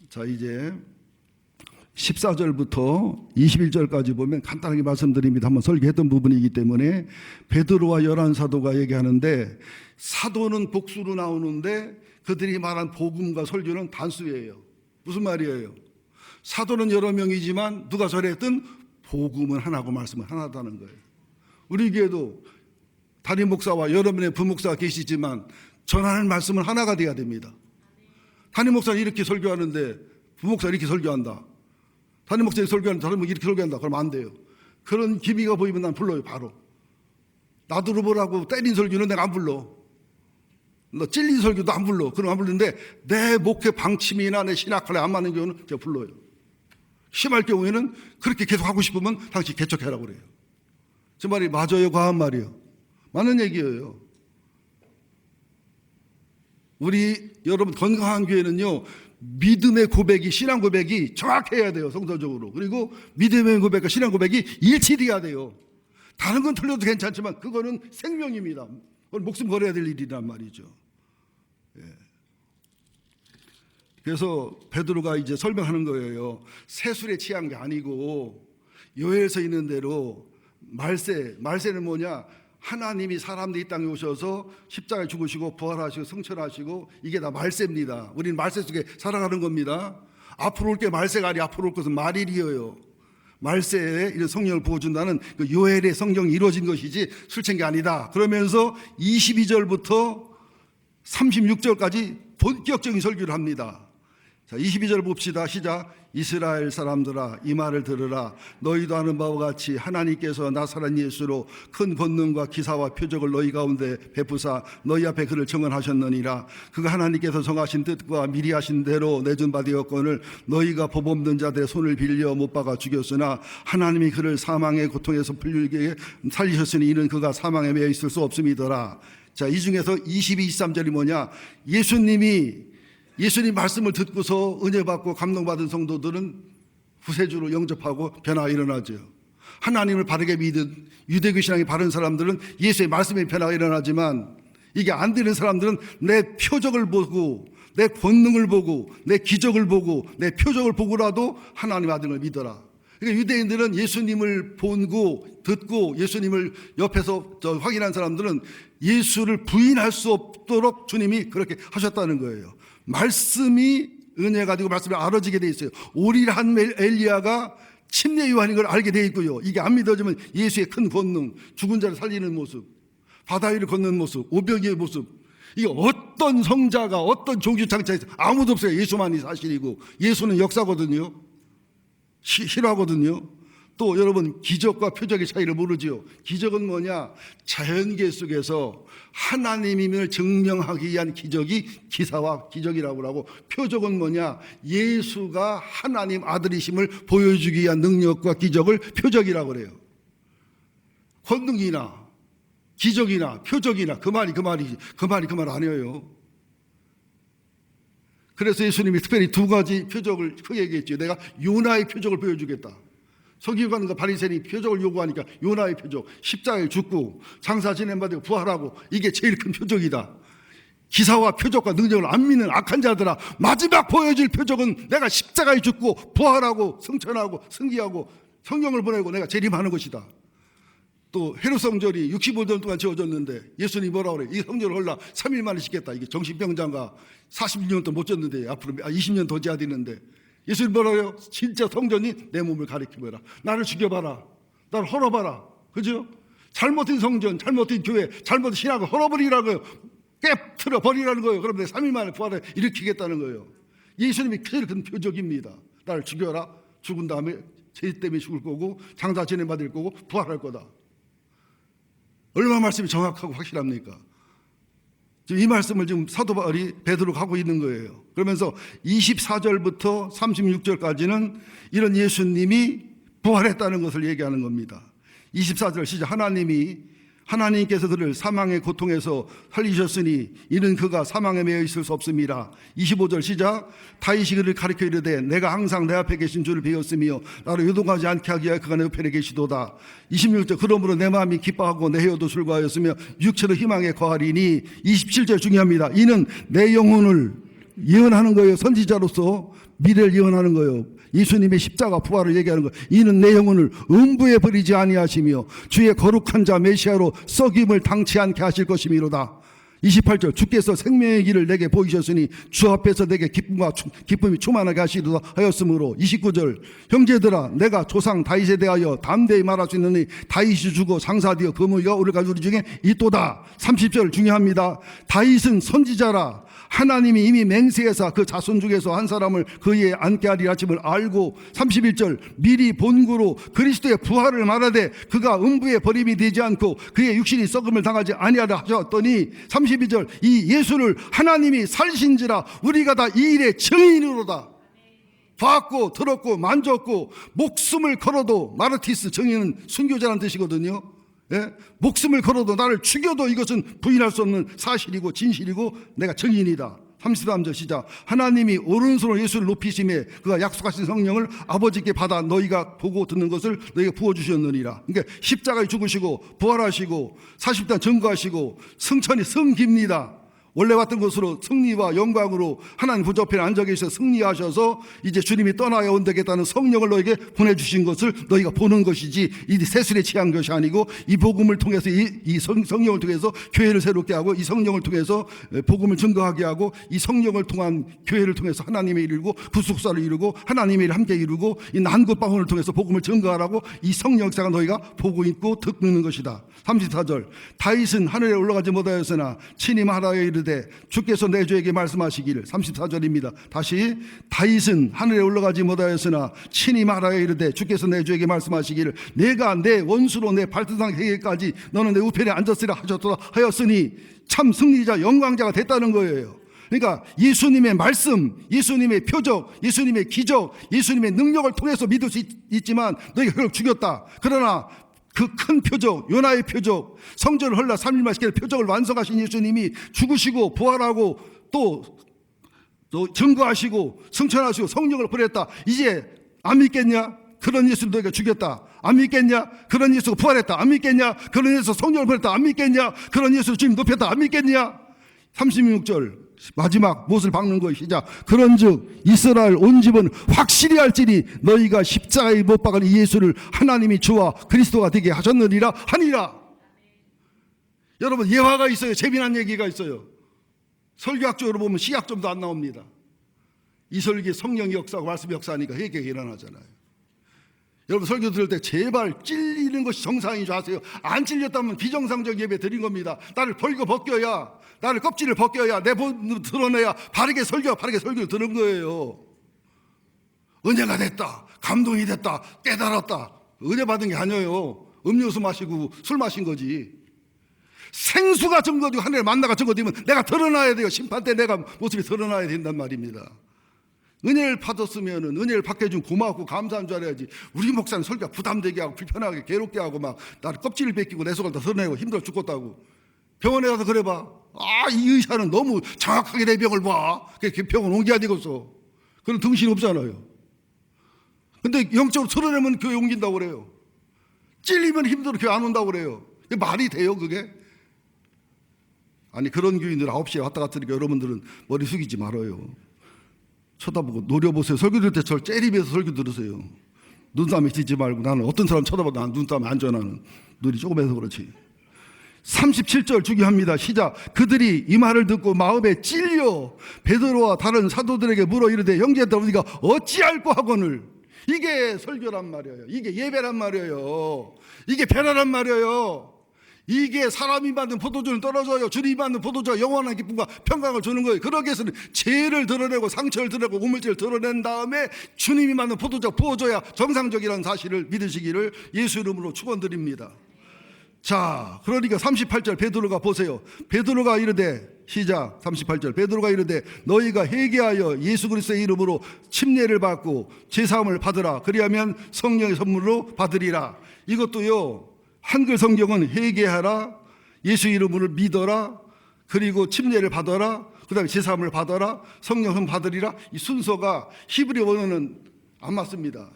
자, 이제 14절부터 21절까지 보면 간단하게 말씀드립니다. 한번 설교했던 부분이기 때문에 베드로와 열한 사도가 얘기하는데, 사도는 복수로 나오는데 그들이 말한 복음과 설교는 단수예요. 무슨 말이에요? 사도는 여러 명이지만 누가 전했든 복음은 하나고 말씀은 하나다는 거예요. 우리 교회도 담임 목사와 여러 명의 부목사가 계시지만 전하는 말씀은 하나가 돼야 됩니다. 담임 목사는 이렇게 설교하는데 부목사는 이렇게 설교한다. 담임 목사님 설교하는데 다른 분 이렇게 설교한다. 그러면 안 돼요. 그런 기미가 보이면 난 불러요. 바로 나더러 보라고 때린 설교는 내가 안 불러. 너 찔린 설교도 안 불러. 그럼 안 부르는데 내 목회 방침이나 내 신학관에 안 맞는 경우는 제가 불러요. 심할 경우에는 그렇게 계속 하고 싶으면 당신 개척해라고 그래요. 저 말이 맞아요, 과한 말이요? 맞는 얘기예요. 우리 여러분 건강한 교회는요, 믿음의 고백이, 신앙 고백이 정확해야 돼요, 성서적으로. 그리고 믿음의 고백과 신앙 고백이 일치돼야 돼요. 다른 건 틀려도 괜찮지만 그거는 생명입니다. 그건 목숨 걸어야 될 일이란 말이죠. 예. 그래서 베드로가 이제 설명하는 거예요. 세술에 취한 게 아니고 요엘서 있는 대로 말세는 뭐냐? 하나님이 사람들 이 땅에 오셔서 십자가에 죽으시고 부활하시고 성천하시고 이게 다 말세입니다. 우리는 말세 속에 살아가는 겁니다. 앞으로 올 게 말세가 아니 앞으로 올 것은 말일이에요. 말세에 이런 성령을 부어준다는 그 요엘의 성경이 이루어진 것이지 술 취한 게 아니다. 그러면서 22절부터 36절까지 본격적인 설교를 합니다. 자, 22절 봅시다. 시작. 이스라엘 사람들아, 이 말을 들으라. 너희도 아는 바와 같이 하나님께서 나사렛 예수로 큰 권능과 기사와 표적을 너희 가운데 베푸사 너희 앞에 그를 증언하셨느니라. 그가 하나님께서 정하신 뜻과 미리 하신 대로 내준 바 되었거늘 너희가 법 없는 자들의 손을 빌려 못 박아 죽였으나 하나님이 그를 사망의 고통에서 풀리게 살리셨으니 이는 그가 사망에 매여 있을 수 없음이더라. 자, 이 중에서 22, 23절이 뭐냐? 예수님 말씀을 듣고서 은혜 받고 감동받은 성도들은 구세주로 영접하고 변화가 일어나죠. 하나님을 바르게 믿은 유대교 신앙이 바른 사람들은 예수의 말씀에 변화가 일어나지만 이게 안 되는 사람들은 내 표적을 보고 내 권능을 보고 내 기적을 보고 내 표적을 보고라도 하나님 아들을 믿어라. 그러니까 유대인들은 예수님을 보고 듣고 예수님을 옆에서 확인한 사람들은 예수를 부인할 수 없도록 주님이 그렇게 하셨다는 거예요. 말씀이 은혜 가지고 말씀이 알아지게 돼 있어요. 오리를 한 엘리야가 침례 요한인 걸 알게 돼 있고요. 이게 안 믿어지면 예수의 큰 권능, 죽은 자를 살리는 모습, 바다 위를 걷는 모습, 오병이의 모습, 이게 어떤 성자가 어떤 종주창자에서 아무도 없어요. 예수만이 사실이고 예수는 역사거든요. 실화거든요. 또 여러분 기적과 표적의 차이를 모르지요. 기적은 뭐냐? 자연계 속에서 하나님임을 증명하기 위한 기적이 기사와 기적이라고 하고, 표적은 뭐냐? 예수가 하나님 아들이심을 보여주기 위한 능력과 기적을 표적이라고 그래요. 권능이나 기적이나 표적이나 그 말이 그 말 아니에요. 그래서 예수님이 특별히 두 가지 표적을 크게 얘기했죠. 내가 요나의 표적을 보여주겠다. 서기관과 바리새인이 표적을 요구하니까 요나의 표적, 십자가에 죽고 장사 지낸받고 부활하고, 이게 제일 큰 표적이다. 기사와 표적과 능력을 안 믿는 악한 자들아, 마지막 보여줄 표적은 내가 십자가에 죽고 부활하고 성천하고 승기하고 성령을 보내고 내가 재림하는 것이다. 또 헤롯 성전이 65년 동안 지어졌는데 예수님이 뭐라고 그래? 이 성전을 헐라 3일 만에 짓겠다. 이게 정신병자가 40년 동안 못 졌는데 앞으로 20년 더 지어야 되는데, 예수님 뭐라고요? 진짜 성전이 내 몸을 가리켜봐라. 나를 죽여봐라. 나를 헐어봐라. 그죠? 잘못된 성전, 잘못된 교회, 잘못된 신학을 헐어버리라고요. 깨트려 버리라는 거예요. 그럼 내가 3일 만에 부활을 일으키겠다는 거예요. 예수님이 제일 큰 표적입니다. 나를 죽여라. 죽은 다음에 죄 때문에 죽을 거고 장사 진행받을 거고 부활할 거다. 얼마나 말씀이 정확하고 확실합니까? 지금 이 말씀을 지금 사도 바울이 베드로가 하고 있는 거예요. 그러면서 24절부터 36절까지는 이런 예수님이 부활했다는 것을 얘기하는 겁니다. 24절 시작. 하나님께서 그를 사망의 고통에서 살리셨으니 이는 그가 사망에 매여 있을 수 없음이라. 25절 시작. 다윗이 그를 가리켜 이르되 내가 항상 내 앞에 계신 주를 배웠으며 나를 요동하지 않게 하기 위하여 그가 내 옆에 계시도다. 26절 그러므로 내 마음이 기뻐하고 내 혀도 즐거워하였으며 육체도 희망에 거하리니. 27절 중요합니다. 이는 내 영혼을 예언하는 거예요. 선지자로서 미래를 예언하는 거예요. 예수님의 십자가 부활을 얘기하는 거예요. 이는 내 영혼을 음부에 버리지 아니하시며 주의 거룩한 자 메시아로 썩임을 당치 않게 하실 것이미로다. 28절 주께서 생명의 길을 내게 보이셨으니 주 앞에서 내게 기쁨이 충만하게 하시도다 하였으므로. 29절 형제들아 내가 조상 다윗에 대하여 담대히 말할 수 있느니 다윗이 죽어 장사되어 그무리가 오를 가진 우리 중에 있도다. 30절 중요합니다. 다윗은 선지자라 하나님이 이미 맹세해서 그 자손 중에서 한 사람을 그에 앉게 하리라 하심을 알고 31절 미리 본구로 그리스도의 부활을 말하되 그가 음부에 버림이 되지 않고 그의 육신이 썩음을 당하지 아니하라 하셨더니 32절 이 예수를 하나님이 살신지라 우리가 다 이 일의 증인으로다. 봤고 들었고 만졌고 목숨을 걸어도, 마르티스 정의는 순교자라는 뜻이거든요. 예? 목숨을 걸어도 나를 죽여도 이것은 부인할 수 없는 사실이고 진실이고 내가 증인이다. 33절 시작. 하나님이 오른손으로 예수를 높이심에 그가 약속하신 성령을 아버지께 받아 너희가 보고 듣는 것을 너희에게 부어주셨느니라. 그러니까 십자가에 죽으시고 부활하시고 40단 증거하시고 승천이 승기입니다. 원래 왔던 것으로 승리와 영광으로 하나님 보좌 앞에 앉아 계셔 승리하셔서 이제 주님이 떠나야 온다겠다는 성령을 너에게 보내주신 것을 너희가 보는 것이지 이 세술에 취한 것이 아니고 이 복음을 통해서 이 성령을 통해서 교회를 새롭게 하고 이 성령을 통해서 복음을 증거하게 하고 이 성령을 통한 교회를 통해서 하나님의 일을 이루고 구속사를 이루고 하나님의 일을 함께 이루고 이 난곳방언을 통해서 복음을 증거하라고 이 성령 역사가 너희가 보고 있고 듣는 것이다. 34절 다윗은 하늘에 올라가지 못하였으나 친히 말하여 이르되 주께서 내 주에게 말씀하시기를. 34절입니다. 다시 다윗은 하늘에 올라가지 못하였으나 친히 말하여 이르되 주께서 내 주에게 말씀하시기를 내가 내 원수로 내 발등상 해계까지 너는 내 우편에 앉았으라 하셨도다 하였으니 참 승리자 영광자가 됐다는 거예요. 그러니까 예수님의 말씀, 예수님의 표적, 예수님의 기적, 예수님의 능력을 통해서 믿을 수 있지만 너희가 그걸 죽였다. 그러나 그 큰 표적, 요나의 표적, 성전을 헐라 3일만 시키는 표적을 완성하신 예수님이 죽으시고 부활하고 또 증거하시고 승천하시고 성령을 보냈다. 이제 안 믿겠냐? 그런 예수를 너희가 죽였다. 안 믿겠냐? 그런 예수가 부활했다. 안 믿겠냐? 그런 예수 성령을 보냈다. 안 믿겠냐? 그런 예수를 주님 높였다. 안 믿겠냐? 36절 마지막 못을 박는 것이 시작. 그런즉 이스라엘 온 집은 확실히 알지니 너희가 십자가에 못 박은 이 예수를 하나님이 주와 그리스도가 되게 하셨느니라 하니라. 여러분 예화가 있어요. 재미난 얘기가 있어요. 설교학적으로 보면 시약점도 안 나옵니다. 이설기의 성령의 역사고 말씀의 역사니까 회개가 일어나잖아요. 여러분 설교 들을 때 제발 찔리는 것이 정상인 줄 아세요? 안 찔렸다면 비정상적 예배 드린 겁니다. 나를 벌거 벗겨야, 나를 껍질을 벗겨야, 내 본을 드러내야 바르게 설교를 들은 거예요. 은혜가 됐다, 감동이 됐다, 깨달았다. 은혜 받은 게 아니에요. 음료수 마시고 술 마신 거지. 생수가 증거되고 하늘에 만나가 증거되면 내가 드러나야 돼요. 심판 때 내가 모습이 드러나야 된단 말입니다. 은혜를 받았으면 은혜를 받게 해준 고맙고 감사한 줄 알아야지. 우리 목사는 설교가 부담되게 하고 불편하게 괴롭게 하고 막 나를 껍질을 벗기고 내 속을 다 드러내고 힘들어 죽겠다고. 병원에 가서 그래봐. 이 의사는 너무 정확하게 내 병을 봐. 그게 병원 옮겨야 되겠어. 그런 등신이 없잖아요. 근데 영적으로 드러내면 교회 옮긴다고 그래요. 찔리면 힘들어 교회 안 온다고 그래요. 말이 돼요 그게? 아니 그런 교인들 9시에 왔다 갔다 하니까 여러분들은 머리 숙이지 말아요. 쳐다보고 노려보세요. 설교 들을 때 저를 째리면서 설교 들으세요. 눈싸움에 찌지 말고. 나는 어떤 사람 쳐다봐도 난 눈싸움에 안 전하는 눈이 조금해서 그렇지. 37절 중요합니다. 시작. 그들이 이 말을 듣고 마음에 찔려 베드로와 다른 사도들에게 물어 이르되 형제들 우리가 어찌할꼬 하거늘. 이게 설교란 말이에요. 이게 예배란 말이에요. 이게 배라란 말이에요. 이게 사람이 만든 포도주는 떨어져요. 주님이 만든 포도주가 영원한 기쁨과 평강을 주는 거예요. 그러기 위해서는 죄를 드러내고 상처를 드러내고 우물질을 드러낸 다음에 주님이 만든 포도주가 부어져야 정상적이라는 사실을 믿으시기를 예수 이름으로 축원드립니다. 자, 그러니까 38절 베드로가 보세요. 베드로가 이르되 시작. 38절 베드로가 이르되 너희가 회개하여 예수 그리스도의 이름으로 침례를 받고 제사함을 받으라. 그리하면 성령의 선물로 받으리라. 이것도요, 한글 성경은 회개하라, 예수 이름으로 믿어라, 그리고 침례를 받아라, 그 다음에 제사함을 받아라, 성령은 받으리라. 이 순서가 히브리 원어는 안 맞습니다.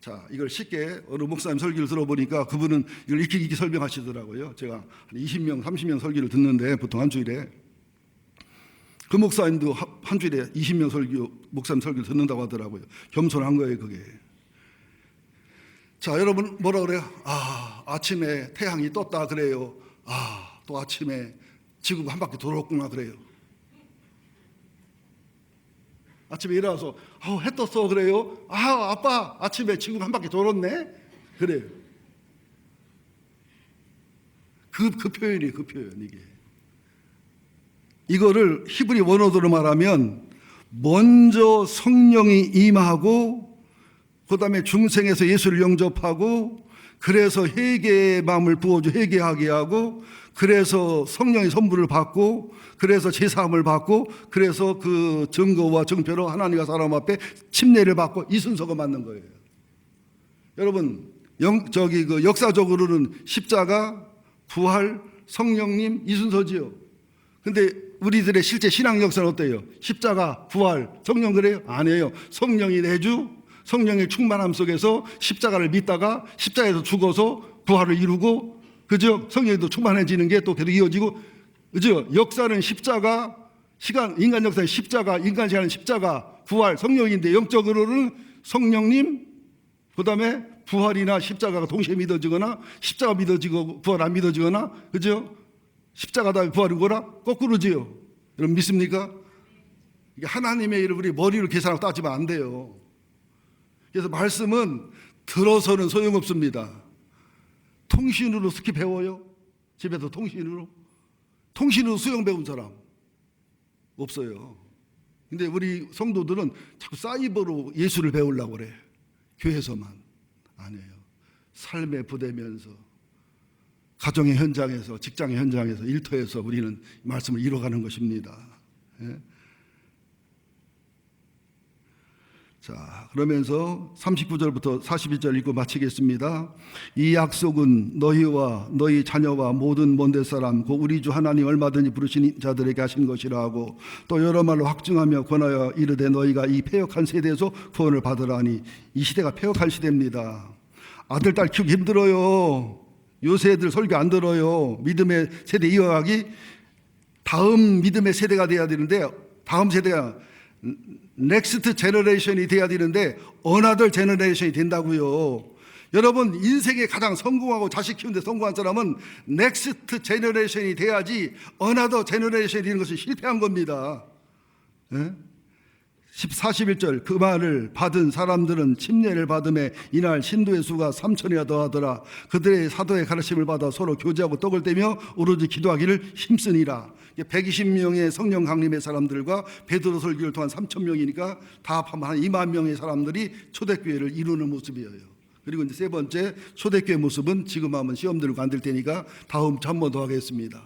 자, 이걸 쉽게 어느 목사님 설교를 들어보니까 그분은 이걸 익히 설명하시더라고요. 제가 한 20명, 30명 설교를 듣는데 보통 한 주일에 그 목사님도 한 주일에 20명 목사님 설교를 듣는다고 하더라고요. 겸손한 거예요, 그게. 자, 여러분 뭐라 그래요? 아침에 태양이 떴다 그래요. 또 아침에 지구가 한 바퀴 돌았구나 그래요. 아침에 일어나서 해 떴어 그래요. 아빠 아침에 지구가 한 바퀴 돌았네 그래요. 그 표현이에요. 그 표현. 이게 이거를 히브리 원어대로 말하면 먼저 성령이 임하고 그다음에 중생에서 예수를 영접하고 그래서 회개의 마음을 부어줘 회개하게 하고 그래서 성령의 선물을 받고 그래서 제사함을 받고 그래서 그 증거와 증표로 하나님과 사람 앞에 침례를 받고 이 순서가 맞는 거예요. 여러분 역사적으로는 십자가, 부활, 성령님 이 순서지요. 근데 우리들의 실제 신앙 역사는 어때요? 십자가, 부활, 성령 그래요? 아니에요. 성령이 내주 성령의 충만함 속에서 십자가를 믿다가 십자가에서 죽어서 부활을 이루고 그죠? 성령도 충만해지는 게 또 계속 이어지고 그죠? 역사는 십자가, 시간, 인간 역사는 십자가, 인간 시간은 십자가, 부활, 성령인데 영적으로는 성령님, 그 다음에 부활이나 십자가가 동시에 믿어지거나 십자가 믿어지고 부활 안 믿어지거나 그죠? 십자가 다음에 부활이거나 거꾸로지요. 여러분 믿습니까? 이게 하나님의 일을 우리 머리로 계산하고 따지면 안 돼요. 그래서 말씀은 들어서는 소용없습니다. 통신으로 특히 배워요? 집에서 통신으로 수영 배운 사람 없어요. 근데 우리 성도들은 자꾸 사이버로 예수를 배우려고 그래. 교회에서만 아니에요. 삶에 부대면서 가정의 현장에서 직장의 현장에서 일터에서 우리는 말씀을 이뤄가는 것입니다. 예? 자, 그러면서 39절부터 42절 읽고 마치겠습니다. 이 약속은 너희와 너희 자녀와 모든 먼데 사람 곧 우리 주 하나님 얼마든지 부르신 자들에게 하신 것이라 하고 또 여러 말로 확증하며 권하여 이르되 너희가 이 패역한 세대에서 구원을 받으라니 이 시대가 패역한 시대입니다. 아들 딸 키우기 힘들어요. 요새 애들 설교 안 들어요. 믿음의 세대 이어가기 다음 믿음의 세대가 돼야 되는데 다음 세대가 넥스트 제너레이션이 돼야 되는데 어나더 제너레이션이 된다고요. 여러분 인생에 가장 성공하고 자식 키우는데 성공한 사람은 넥스트 제너레이션이 돼야지 어나더 제너레이션이 되는 것은 실패한 겁니다. 네? 41절 그 말을 받은 사람들은 침례를 받음에 이날 신도의 수가 3,000이나 더하더라. 그들의 사도의 가르침을 받아 서로 교제하고 떡을 떼며 오로지 기도하기를 힘쓰니라. 120명의 성령 강림의 사람들과 베드로 설교를 통한 3,000명이니까 다 합하면 한 2만 명의 사람들이 초대교회를 이루는 모습이에요. 그리고 이제 세 번째 초대교회 모습은 지금 하면 시험 들고 안 될 테니까 다음 주 한 번 더 하겠습니다.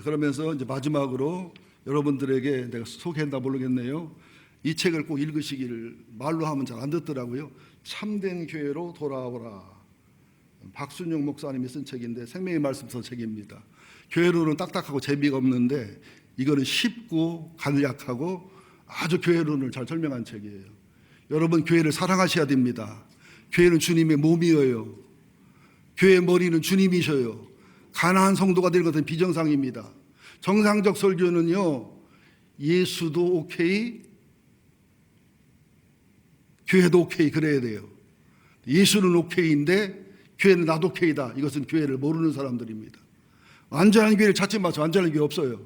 그러면서 이제 마지막으로 여러분들에게 내가 소개했나 모르겠네요. 이 책을 꼭 읽으시기를 말로 하면 잘 안 듣더라고요. 참된 교회로 돌아오라. 박순영 목사님이 쓴 책인데 생명의 말씀서 책입니다. 교회로는 딱딱하고 재미가 없는데 이거는 쉽고 간략하고 아주 교회론을 잘 설명한 책이에요. 여러분 교회를 사랑하셔야 됩니다. 교회는 주님의 몸이에요. 교회의 머리는 주님이셔요. 가난한 성도가 될 것은 비정상입니다. 정상적 설교는요, 예수도 오케이, 교회도 오케이 그래야 돼요. 예수는 오케이인데 교회는 나도 오케이다. 이것은 교회를 모르는 사람들입니다. 완전한 교회를 찾지 마세요. 완전한 교회 없어요.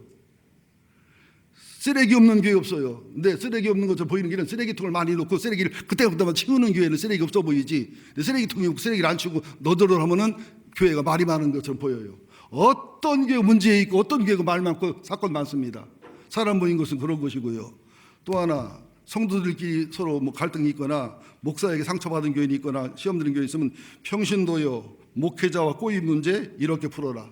쓰레기 없는 교회 없어요. 근데 쓰레기 없는 것처럼 보이는 길은 쓰레기통을 많이 놓고 쓰레기를 그때부터만 치우는 교회는 쓰레기 없어 보이지. 쓰레기통이 없고 쓰레기를 안 치우고 너더러 하면은 교회가 말이 많은 것처럼 보여요. 어떤 교회 문제 있고 어떤 교회가 말 많고 사건 많습니다. 사람 모인 것은 그런 것이고요. 또 하나 성도들끼리 서로 뭐 갈등이 있거나 목사에게 상처받은 교인이 있거나 시험 드는 교인이 있으면 평신도요 목회자와 꼬이 문제 이렇게 풀어라.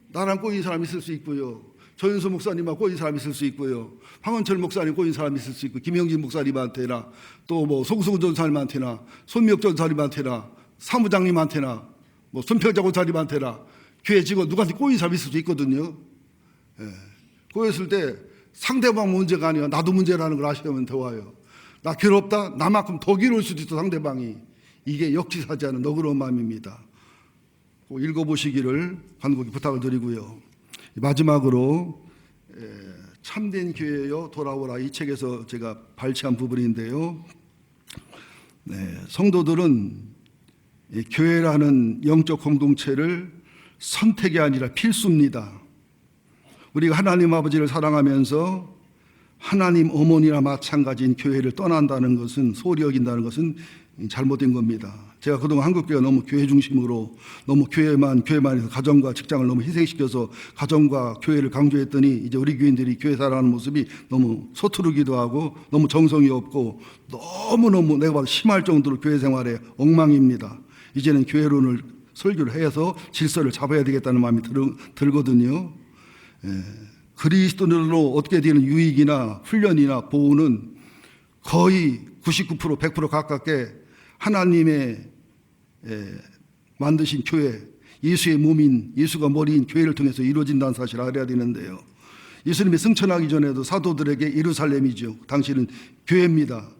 나랑 꼬인 사람이 있을 수 있고요. 조윤수 목사님하고 꼬인 사람이 있을 수 있고요. 황원철 목사님 꼬인 사람이 있을 수 있고 김영진 목사님한테나 또 뭐 송승훈 전사님한테나 손미혁 전사님한테나 사무장님한테나 뭐 손평자 권사님한테나 교회 직원 누구한테 꼬인 사람이 있을 수 있거든요. 예. 꼬였을 때 상대방 문제가 아니라 나도 문제라는 걸 아시면 좋아요. 나 괴롭다? 나만큼 더 괴로울 수도 있어 상대방이. 이게 역지사지 않은 너그러운 마음입니다. 꼭 읽어보시기를 간곡히 부탁을 드리고요. 마지막으로 참된 교회여 돌아오라 이 책에서 제가 발췌한 부분인데요. 성도들은 교회라는 영적 공동체를 선택이 아니라 필수입니다. 우리가 하나님 아버지를 사랑하면서 하나님 어머니나 마찬가지인 교회를 떠난다는 것은 소홀히 여긴다는 것은 잘못된 겁니다. 제가 그동안 한국교회가 너무 교회 중심으로 너무 교회만 해서 가정과 직장을 너무 희생시켜서 가정과 교회를 강조했더니 이제 우리 교인들이 교회 살아가는 모습이 너무 서투르기도 하고 너무 정성이 없고 너무너무 내가 봐도 심할 정도로 교회 생활에 엉망입니다. 이제는 교회론을 설교를 해서 질서를 잡아야 되겠다는 마음이 들거든요. 그리스도인으로 어떻게 되는 유익이나 훈련이나 보호는 거의 99% 100% 가깝게 하나님의 만드신 교회, 예수의 몸인, 예수가 머리인 교회를 통해서 이루어진다는 사실을 알아야 되는데요. 예수님이 승천하기 전에도 사도들에게 예루살렘이죠. 당신은 교회입니다.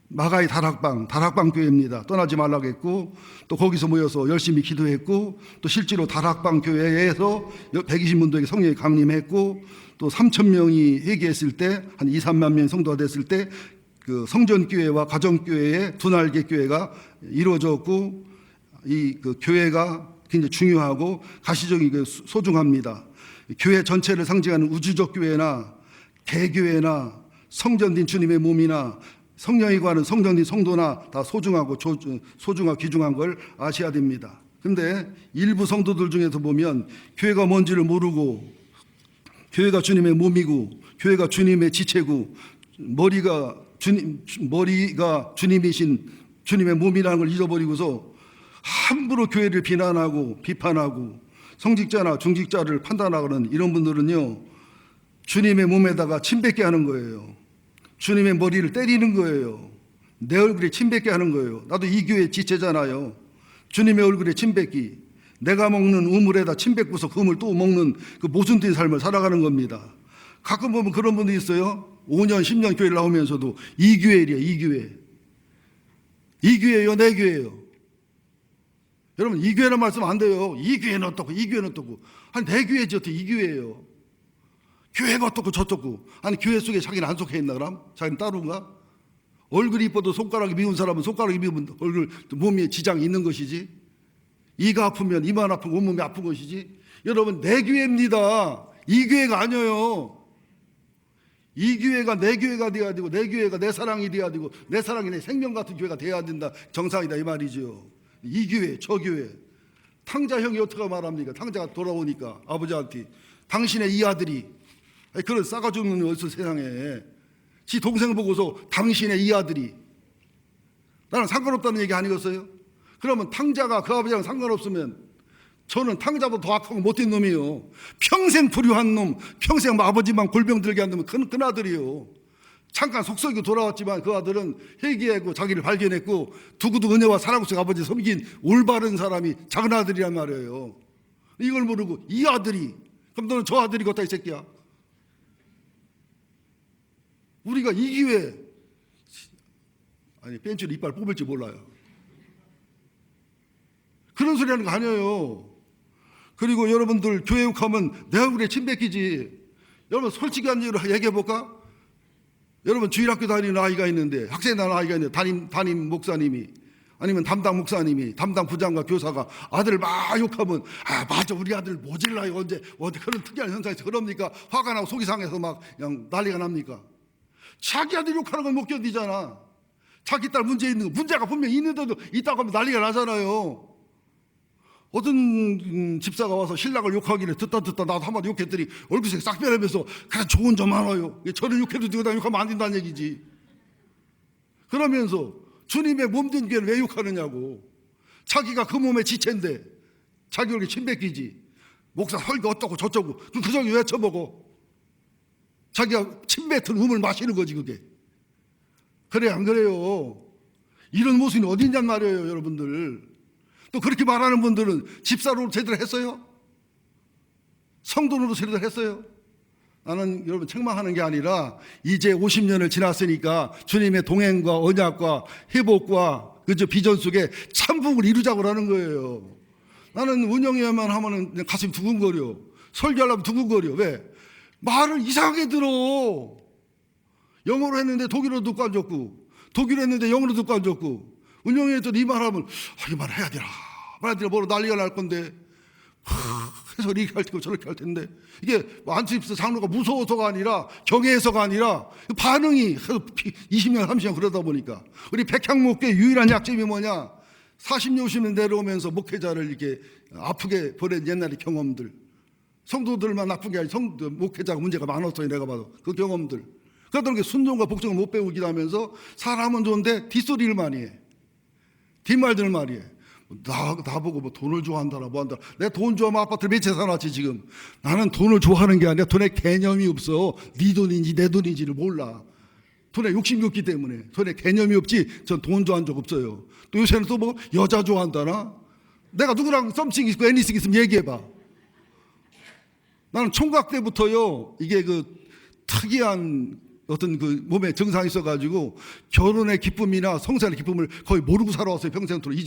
마가의 다락방 교회입니다. 떠나지 말라고 했고, 또 거기서 모여서 열심히 기도했고, 또 실제로 다락방 교회에서 120문도에게 성령이 강림했고, 또 3,000명이 회개했을 때, 한 2, 3만 명의 성도가 됐을 때, 그 성전교회와 가정교회의 두 날개 교회가 이루어졌고, 그 교회가 굉장히 중요하고 가시적이고 소중합니다. 교회 전체를 상징하는 우주적 교회나 개교회나 성전된 주님의 몸이나 성령이 구하는 성전된 성도나 다 소중하고 귀중한 걸 아셔야 됩니다. 그런데 일부 성도들 중에서 보면 교회가 뭔지를 모르고 교회가 주님의 몸이고 교회가 주님의 지체고 머리가 주님이신 주님의 몸이라는 걸 잊어버리고서 함부로 교회를 비난하고 비판하고 성직자나 중직자를 판단하는 이런 분들은요, 주님의 몸에다가 침 뱉게 하는 거예요. 주님의 머리를 때리는 거예요. 내 얼굴에 침 뱉게 하는 거예요. 나도 이 교회 지체잖아요. 주님의 얼굴에 침 뱉기. 내가 먹는 우물에다 침 뱉고서 그 우물 또 먹는 그 모순된 삶을 살아가는 겁니다. 가끔 보면 그런 분도 있어요. 5년 10년 교회를 나오면서도 이 교회래요. 이 교회. 이 교회예요, 내 교회예요. 여러분, 이 교회란 말씀 안 돼요. 이 교회는 어떻고 이 교회는 어떻고. 아니 내 교회지 어떻게 이 교회예요. 교회가 어떻고 저떻고. 아니 교회 속에 자기는 안 속해 있나 그럼? 자기는 따로인가? 얼굴이 이뻐도 손가락이 미운 사람은 손가락이 미우면 얼굴 몸에 지장이 있는 것이지. 이가 아프면 이만 아프고 온몸이 아픈 것이지. 여러분, 내 교회입니다. 이 교회가 아니에요. 이 교회가 내 교회가 돼야 되고 내 교회가 내 사랑이 돼야 되고 내 사랑이 내 생명 같은 교회가 돼야 된다. 정상이다 이 말이죠. 이 교회 저 교회. 탕자 형이 어떻게 말합니까? 탕자가 돌아오니까 아버지한테 당신의 이 아들이, 그런 싸가지 없는 어디서 세상에 지 동생 보고서 당신의 이 아들이. 나는 상관없다는 얘기 아니겠어요? 그러면 탕자가 그 아버지랑 상관없으면 저는 탕자보다 더 악하고 못된 놈이에요. 평생 불효한 놈, 평생 아버지만 골병 들게 한 놈은 그 아들이에요. 잠깐 속썩이고 돌아왔지만 그 아들은 회개하고 자기를 발견했고 두고도 은혜와 사랑 속에 아버지 섬긴 올바른 사람이 작은 아들이란 말이에요. 이걸 모르고 이 아들이, 그럼 너는 저 아들이겠다 이 새끼야. 우리가 이 기회에 벤치로 이빨 뽑을지 몰라요. 그런 소리 하는 거 아니에요. 그리고 여러분들 교회 욕하면 내 얼굴에 침 뱉기지. 여러분 솔직히 한 얘기로 얘기해볼까? 여러분 주일학교 다니는 아이가 있는데, 학생 다니는 아이가 있는데 담임 목사님이 아니면 담당 목사님이 담당 부장과 교사가 아들을 막 욕하면 맞아 우리 아들 모질라요 언제 그런 특이한 현상이 있어. 그럽니까? 화가 나고 속이 상해서 막 그냥 난리가 납니까? 자기 아들 욕하는 건 못 견디잖아. 자기 딸 문제 있는 거, 문제가 분명히 있는데도 있다고 하면 난리가 나잖아요. 어떤 집사가 와서 신랑을 욕하길래 듣다 나도 한마디 욕했더니 얼굴색이 싹 변하면서 그래 좋은 점 많아요. 저를 욕해도 되고 나 욕하면 안 된다는 얘기지. 그러면서 주님의 몸된 교회를 왜 욕하느냐고. 자기가 그 몸의 지체인데 자기 얼굴에 침 뱉기지. 목사 설교 어떻고 저쩌고 그 저기 왜 쳐먹어. 자기가 침 뱉은 우물 마시는 거지 그게. 그래 안 그래요? 이런 모습이 어디 있냔 말이에요 여러분들. 또 그렇게 말하는 분들은 집사로 제대로 했어요? 성도로 제대로 했어요? 나는 여러분 책망하는 게 아니라 이제 50년을 지났으니까 주님의 동행과 언약과 회복과 그저 비전 속에 참복을 이루자고 하는 거예요. 나는 운영회만 하면은 가슴이 두근거려. 설교하려면 두근거려. 왜? 말을 이상하게 들어. 영어로 했는데 독일어로 듣고 앉았고, 독일어 했는데 영어로 듣고 앉았고, 운영회에서 이 말하면 이 말 해야 되나 뭐로 난리가 날 건데 그래서 이렇게 할 테고 저렇게 할 텐데, 이게 안수집사 장로가 무서워서가 아니라 경외해서가 아니라 반응이 20년 30년 그러다 보니까. 우리 백향목교회 유일한 약점이 뭐냐, 40년 50년 내려오면서 목회자를 이렇게 아프게 보낸 옛날의 경험들, 성도들만 나쁜 게 아니라 목회자가 문제가 많았어요. 내가 봐도 그 경험들. 그러다 보니까 순종과 복종을 못 배우기도 하면서 사람은 좋은데 뒷소리를 많이 해, 뒷말들을 많이 해. 나보고 뭐 돈을 좋아한다라 뭐 한다. 내가 돈 좋아하면 아파트를 몇 채 사놨지 지금. 나는 돈을 좋아하는 게 아니라 돈에 개념이 없어. 네 돈인지 내 돈인지를 몰라. 돈에 욕심이 없기 때문에. 돈에 개념이 없지 전 돈 좋아한 적 없어요. 또 요새는 또 뭐 여자 좋아한다나. 내가 누구랑 썸씽 있고 애니스 있으면 얘기해봐. 나는 총각 때부터요, 이게 그 특이한 어떤 그 몸에 증상이 있어가지고 결혼의 기쁨이나 성사의 기쁨을 거의 모르고 살아왔어요. 평생토록.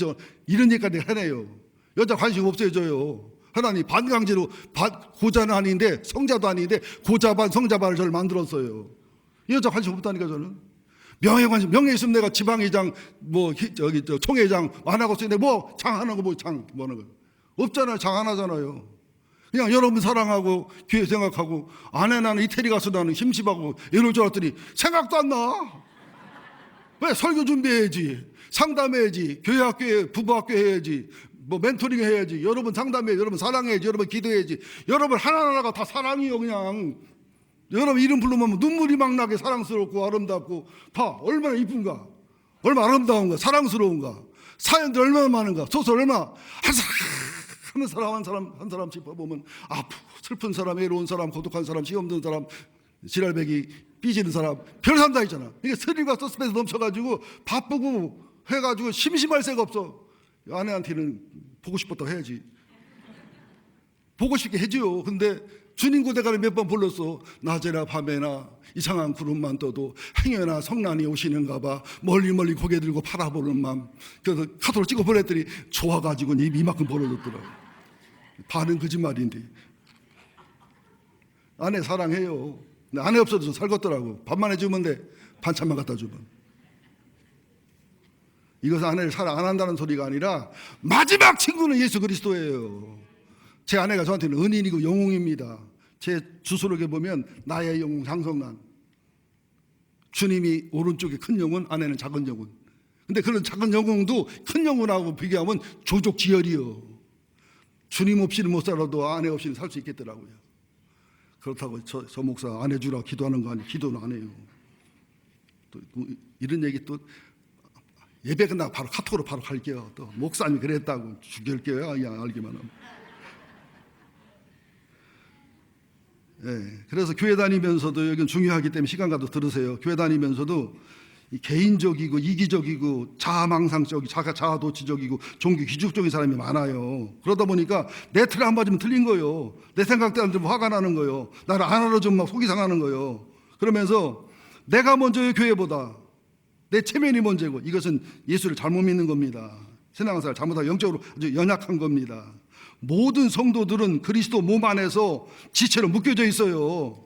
이런 얘기까지 하네요. 여자 관심 없어져요. 하나님 반강제로, 고자는 아닌데 성자도 아닌데 고자 반 성자 반을 저를 만들었어요. 여자 관심 없다니까. 저는 명예 관심, 명예 있으면 내가 지방회장 뭐 총회장 안 하고 있는데 뭐 장하는 거 뭐 장 뭐는 거 없잖아요. 장 안 하잖아요. 그냥 여러분 사랑하고 교회 생각하고, 아내 나는 이태리 가서 나는 힘심하고 이럴 줄 알았더니 생각도 안 나. 왜? 설교 준비해야지, 상담해야지, 교회 학교에 부부 학교 해야지, 뭐 멘토링 해야지, 여러분 상담해야지, 여러분 사랑해야지, 여러분 기도해야지. 여러분 하나하나가 다 사랑이요. 그냥 여러분 이름 부르면 눈물이 막 나게 사랑스럽고 아름답고, 봐 얼마나 이쁜가, 얼마나 아름다운가, 사랑스러운가, 사연들 얼마나 많은가, 소설 얼마나. 한 사람 짚어보면 아프고 슬픈 사람, 외로운 사람, 고독한 사람, 시험 든 사람, 지랄배기 삐지는 사람, 별산 다 있잖아. 이게 스릴과 서스펜스 넘쳐가지고 바쁘고 해가지고 심심할 새가 없어. 아내한테는 보고 싶었다고 해야지. 보고 싶게 해줘요. 근데 주님 고대가를 몇 번 불렀어. 낮에나 밤에나 이상한 구름만 떠도 행여나 성난이 오시는가 봐. 멀리 고개 들고 바라보는 맘. 그래서 카톡을 찍어 보냈더니 좋아가지고 입 이만큼 벌어졌더라고. 반은 거짓말인데. 아내 사랑해요. 근데 아내 없어도 살겠더라고. 밥만 해주면 돼. 반찬만 갖다 주면. 이것은 아내를 사랑 안 한다는 소리가 아니라 마지막 친구는 예수 그리스도예요. 제 아내가 저한테는 은인이고 영웅입니다. 제 주소록에 보면 나의 영웅 장성란. 주님이 오른쪽에 큰 영웅, 아내는 작은 영웅. 근데 그런 작은 영웅도 큰 영웅하고 비교하면 조족지혈이요. 주님 없이는 못 살아도 아내 없이는 살 수 있겠더라고요. 그렇다고 저 목사 아내 주라 기도하는 거 아니에요. 기도는 안 해요. 또 이런 얘기 또 예배 끝나고 바로 카톡으로 바로 갈게요. 또 목사님이 그랬다고 죽일게요. 그냥 알기만 하면. 예, 그래서 교회 다니면서도, 여기는 중요하기 때문에 시간 가도 들으세요. 교회 다니면서도 개인적이고 이기적이고 자아망상적이고 자아도취적이고 종교 기죽적인 사람이 많아요. 그러다 보니까 내 틀에 안 맞으면 틀린 거예요. 내 생각대로 안 되면 화가 나는 거예요. 나를 안 알아주면 막 속이 상하는 거예요. 그러면서 내가 먼저요, 교회보다. 내 체면이 먼저고. 이것은 예수를 잘못 믿는 겁니다. 신앙생활 잘못하고 영적으로 아주 연약한 겁니다. 모든 성도들은 그리스도 몸 안에서 지체로 묶여져 있어요.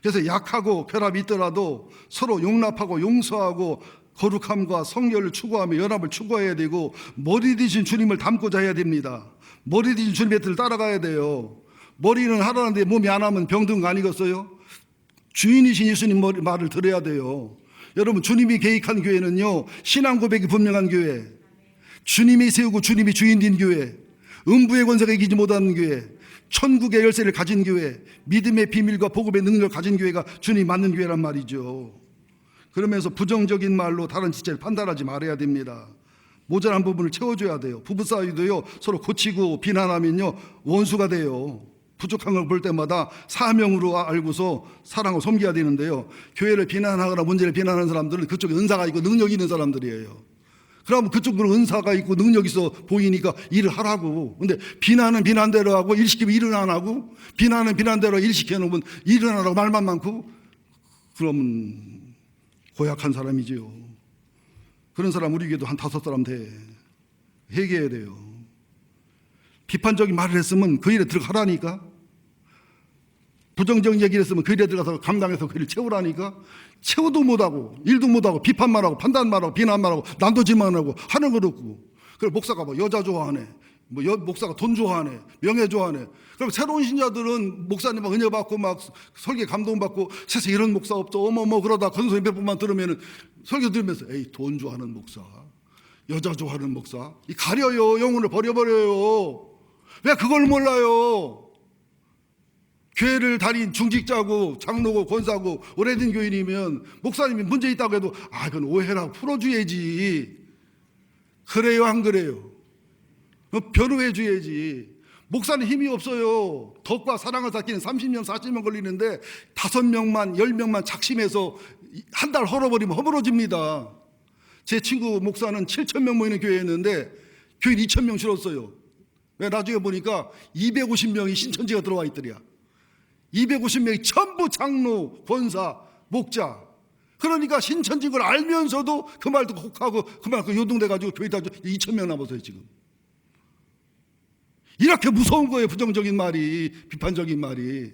그래서 약하고 결합이 있더라도 서로 용납하고 용서하고 거룩함과 성결을 추구하며 연합을 추구해야 되고, 머리 되신 주님을 닮고자 해야 됩니다. 머리 되신 주님의 뜻을 따라가야 돼요. 머리는 하라는데 몸이 안 하면 병든 거 아니겠어요? 주인이신 예수님 말을 들어야 돼요. 여러분, 주님이 계획한 교회는요, 신앙 고백이 분명한 교회, 주님이 세우고 주님이 주인인 교회, 음부의 권세가 이기지 못하는 교회, 천국의 열쇠를 가진 교회, 믿음의 비밀과 복음의 능력을 가진 교회가 주님 맞는 교회란 말이죠. 그러면서 부정적인 말로 다른 지체를 판단하지 말아야 됩니다. 모자란 부분을 채워줘야 돼요. 부부싸움도요, 서로 고치고 비난하면요 원수가 돼요. 부족한 걸 볼 때마다 사명으로 알고서 사랑하고 섬겨야 되는데요, 교회를 비난하거나 문제를 비난하는 사람들은 그쪽에 은사가 있고 능력이 있는 사람들이에요. 그러면 그쪽으로 은사가 있고 능력이 있어 보이니까 일을 하라고. 근데 비난은 비난대로 하고 일 시키면 일은 안 하고, 비난은 비난대로 일 시켜놓으면 일은 안 하고 말만 많고, 그러면 고약한 사람이지요. 그런 사람 우리 교회도 한 5사람 돼. 회개해야 돼요. 비판적인 말을 했으면 그 일에 들어가라니까. 부정적인 얘기를 했으면 그 일에 들어가서 감당해서 그 일을 채우라니까. 채우도 못하고 일도 못하고 비판만 하고 판단만 하고 비난만 하고 난도질만 하고 하는 거 없고. 그래 목사가 뭐 여자 좋아하네, 목사가 돈 좋아하네, 명예 좋아하네. 그럼 새로운 신자들은 목사님 은혜 받고 막 설계 감동 받고 세상에 이런 목사 없어 어머머 그러다 건소리 몇 번만 들으면은 설교 들으면서 에이 돈 좋아하는 목사, 여자 좋아하는 목사, 이 가려요. 영혼을 버려버려요. 왜 그걸 몰라요? 교회를 다닌 중직자고 장로고 권사고 오래된 교인이면 목사님이 문제 있다고 해도 그건 오해라고 풀어줘야지. 그래요 안 그래요? 변호해 줘야지. 목사는 힘이 없어요. 덕과 사랑을 쌓기는 30년 40년 걸리는데 5명만 10명만 작심해서 한 달 헐어버리면 허물어집니다. 제 친구 목사는 7,000명 모이는 교회였는데 교인 2,000명 줄었어요. 왜? 나중에 보니까 250명이 신천지가 들어와 있더랴. 250명이 전부 장로, 권사, 목자. 그러니까 신천지인 걸 알면서도 그 말 듣고 혹하고 그 말 요동돼가지고 교회 다 2,000명 남았어요 지금. 이렇게 무서운 거예요. 부정적인 말이, 비판적인 말이.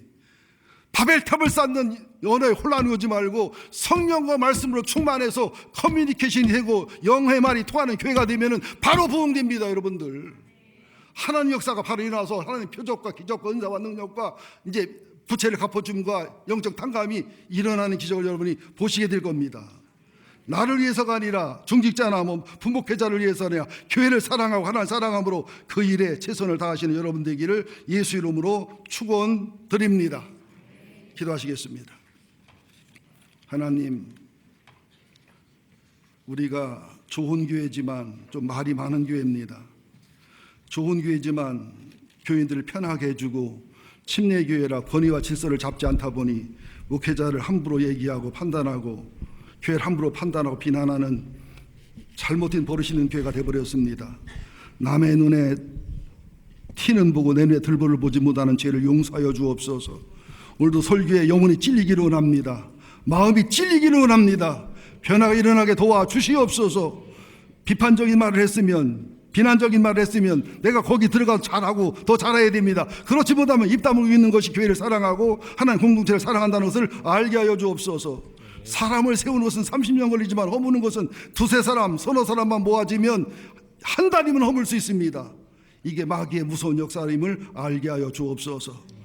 바벨탑을 쌓는 언어에 혼란이 오지 말고 성령과 말씀으로 충만해서 커뮤니케이션이 되고 영의 말이 통하는 교회가 되면 바로 부흥됩니다. 여러분들, 하나님 역사가 바로 일어나서 하나님 표적과 기적과 은사와 능력과 이제 부채를 갚아줌과 영적 탕감이 일어나는 기적을 여러분이 보시게 될 겁니다. 나를 위해서가 아니라 중직자나 분목회자를 위해서 아니라 교회를 사랑하고 하나님 사랑함으로 그 일에 최선을 다하시는 여러분 되기를 예수 이름으로 축원드립니다. 기도하시겠습니다. 하나님, 우리가 좋은 교회지만 좀 말이 많은 교회입니다. 좋은 교회지만 교인들을 편하게 해주고 침례교회라 권위와 질서를 잡지 않다 보니 목회자를 함부로 얘기하고 판단하고 교회를 함부로 판단하고 비난하는 잘못된 버릇이 있는 교회가 되어버렸습니다. 남의 눈에 티는 보고 내 눈에 들보를 보지 못하는 죄를 용서하여 주옵소서. 오늘도 설교에 영혼이 찔리기를 원합니다. 마음이 찔리기를 원합니다. 변화가 일어나게 도와주시옵소서. 비판적인 말을 했으면, 비난적인 말을 했으면 내가 거기 들어가서 잘하고 더 잘해야 됩니다. 그렇지 못하면 입 다물고 있는 것이 교회를 사랑하고 하나님 공동체를 사랑한다는 것을 알게 하여 주옵소서. 사람을 세우는 것은 30년 걸리지만 허무는 것은 두세 사람, 서너 사람만 모아지면 한 달이면 허물 수 있습니다. 이게 마귀의 무서운 역사임을 알게 하여 주옵소서.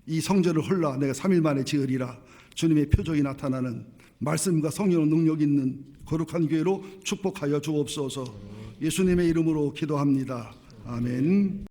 이 성전을 헐라 내가 3일 만에 지으리라. 주님의 표적이 나타나는 말씀과 성령의 능력 있는 거룩한 교회로 축복하여 주옵소서. 예수님의 이름으로 기도합니다. 아멘.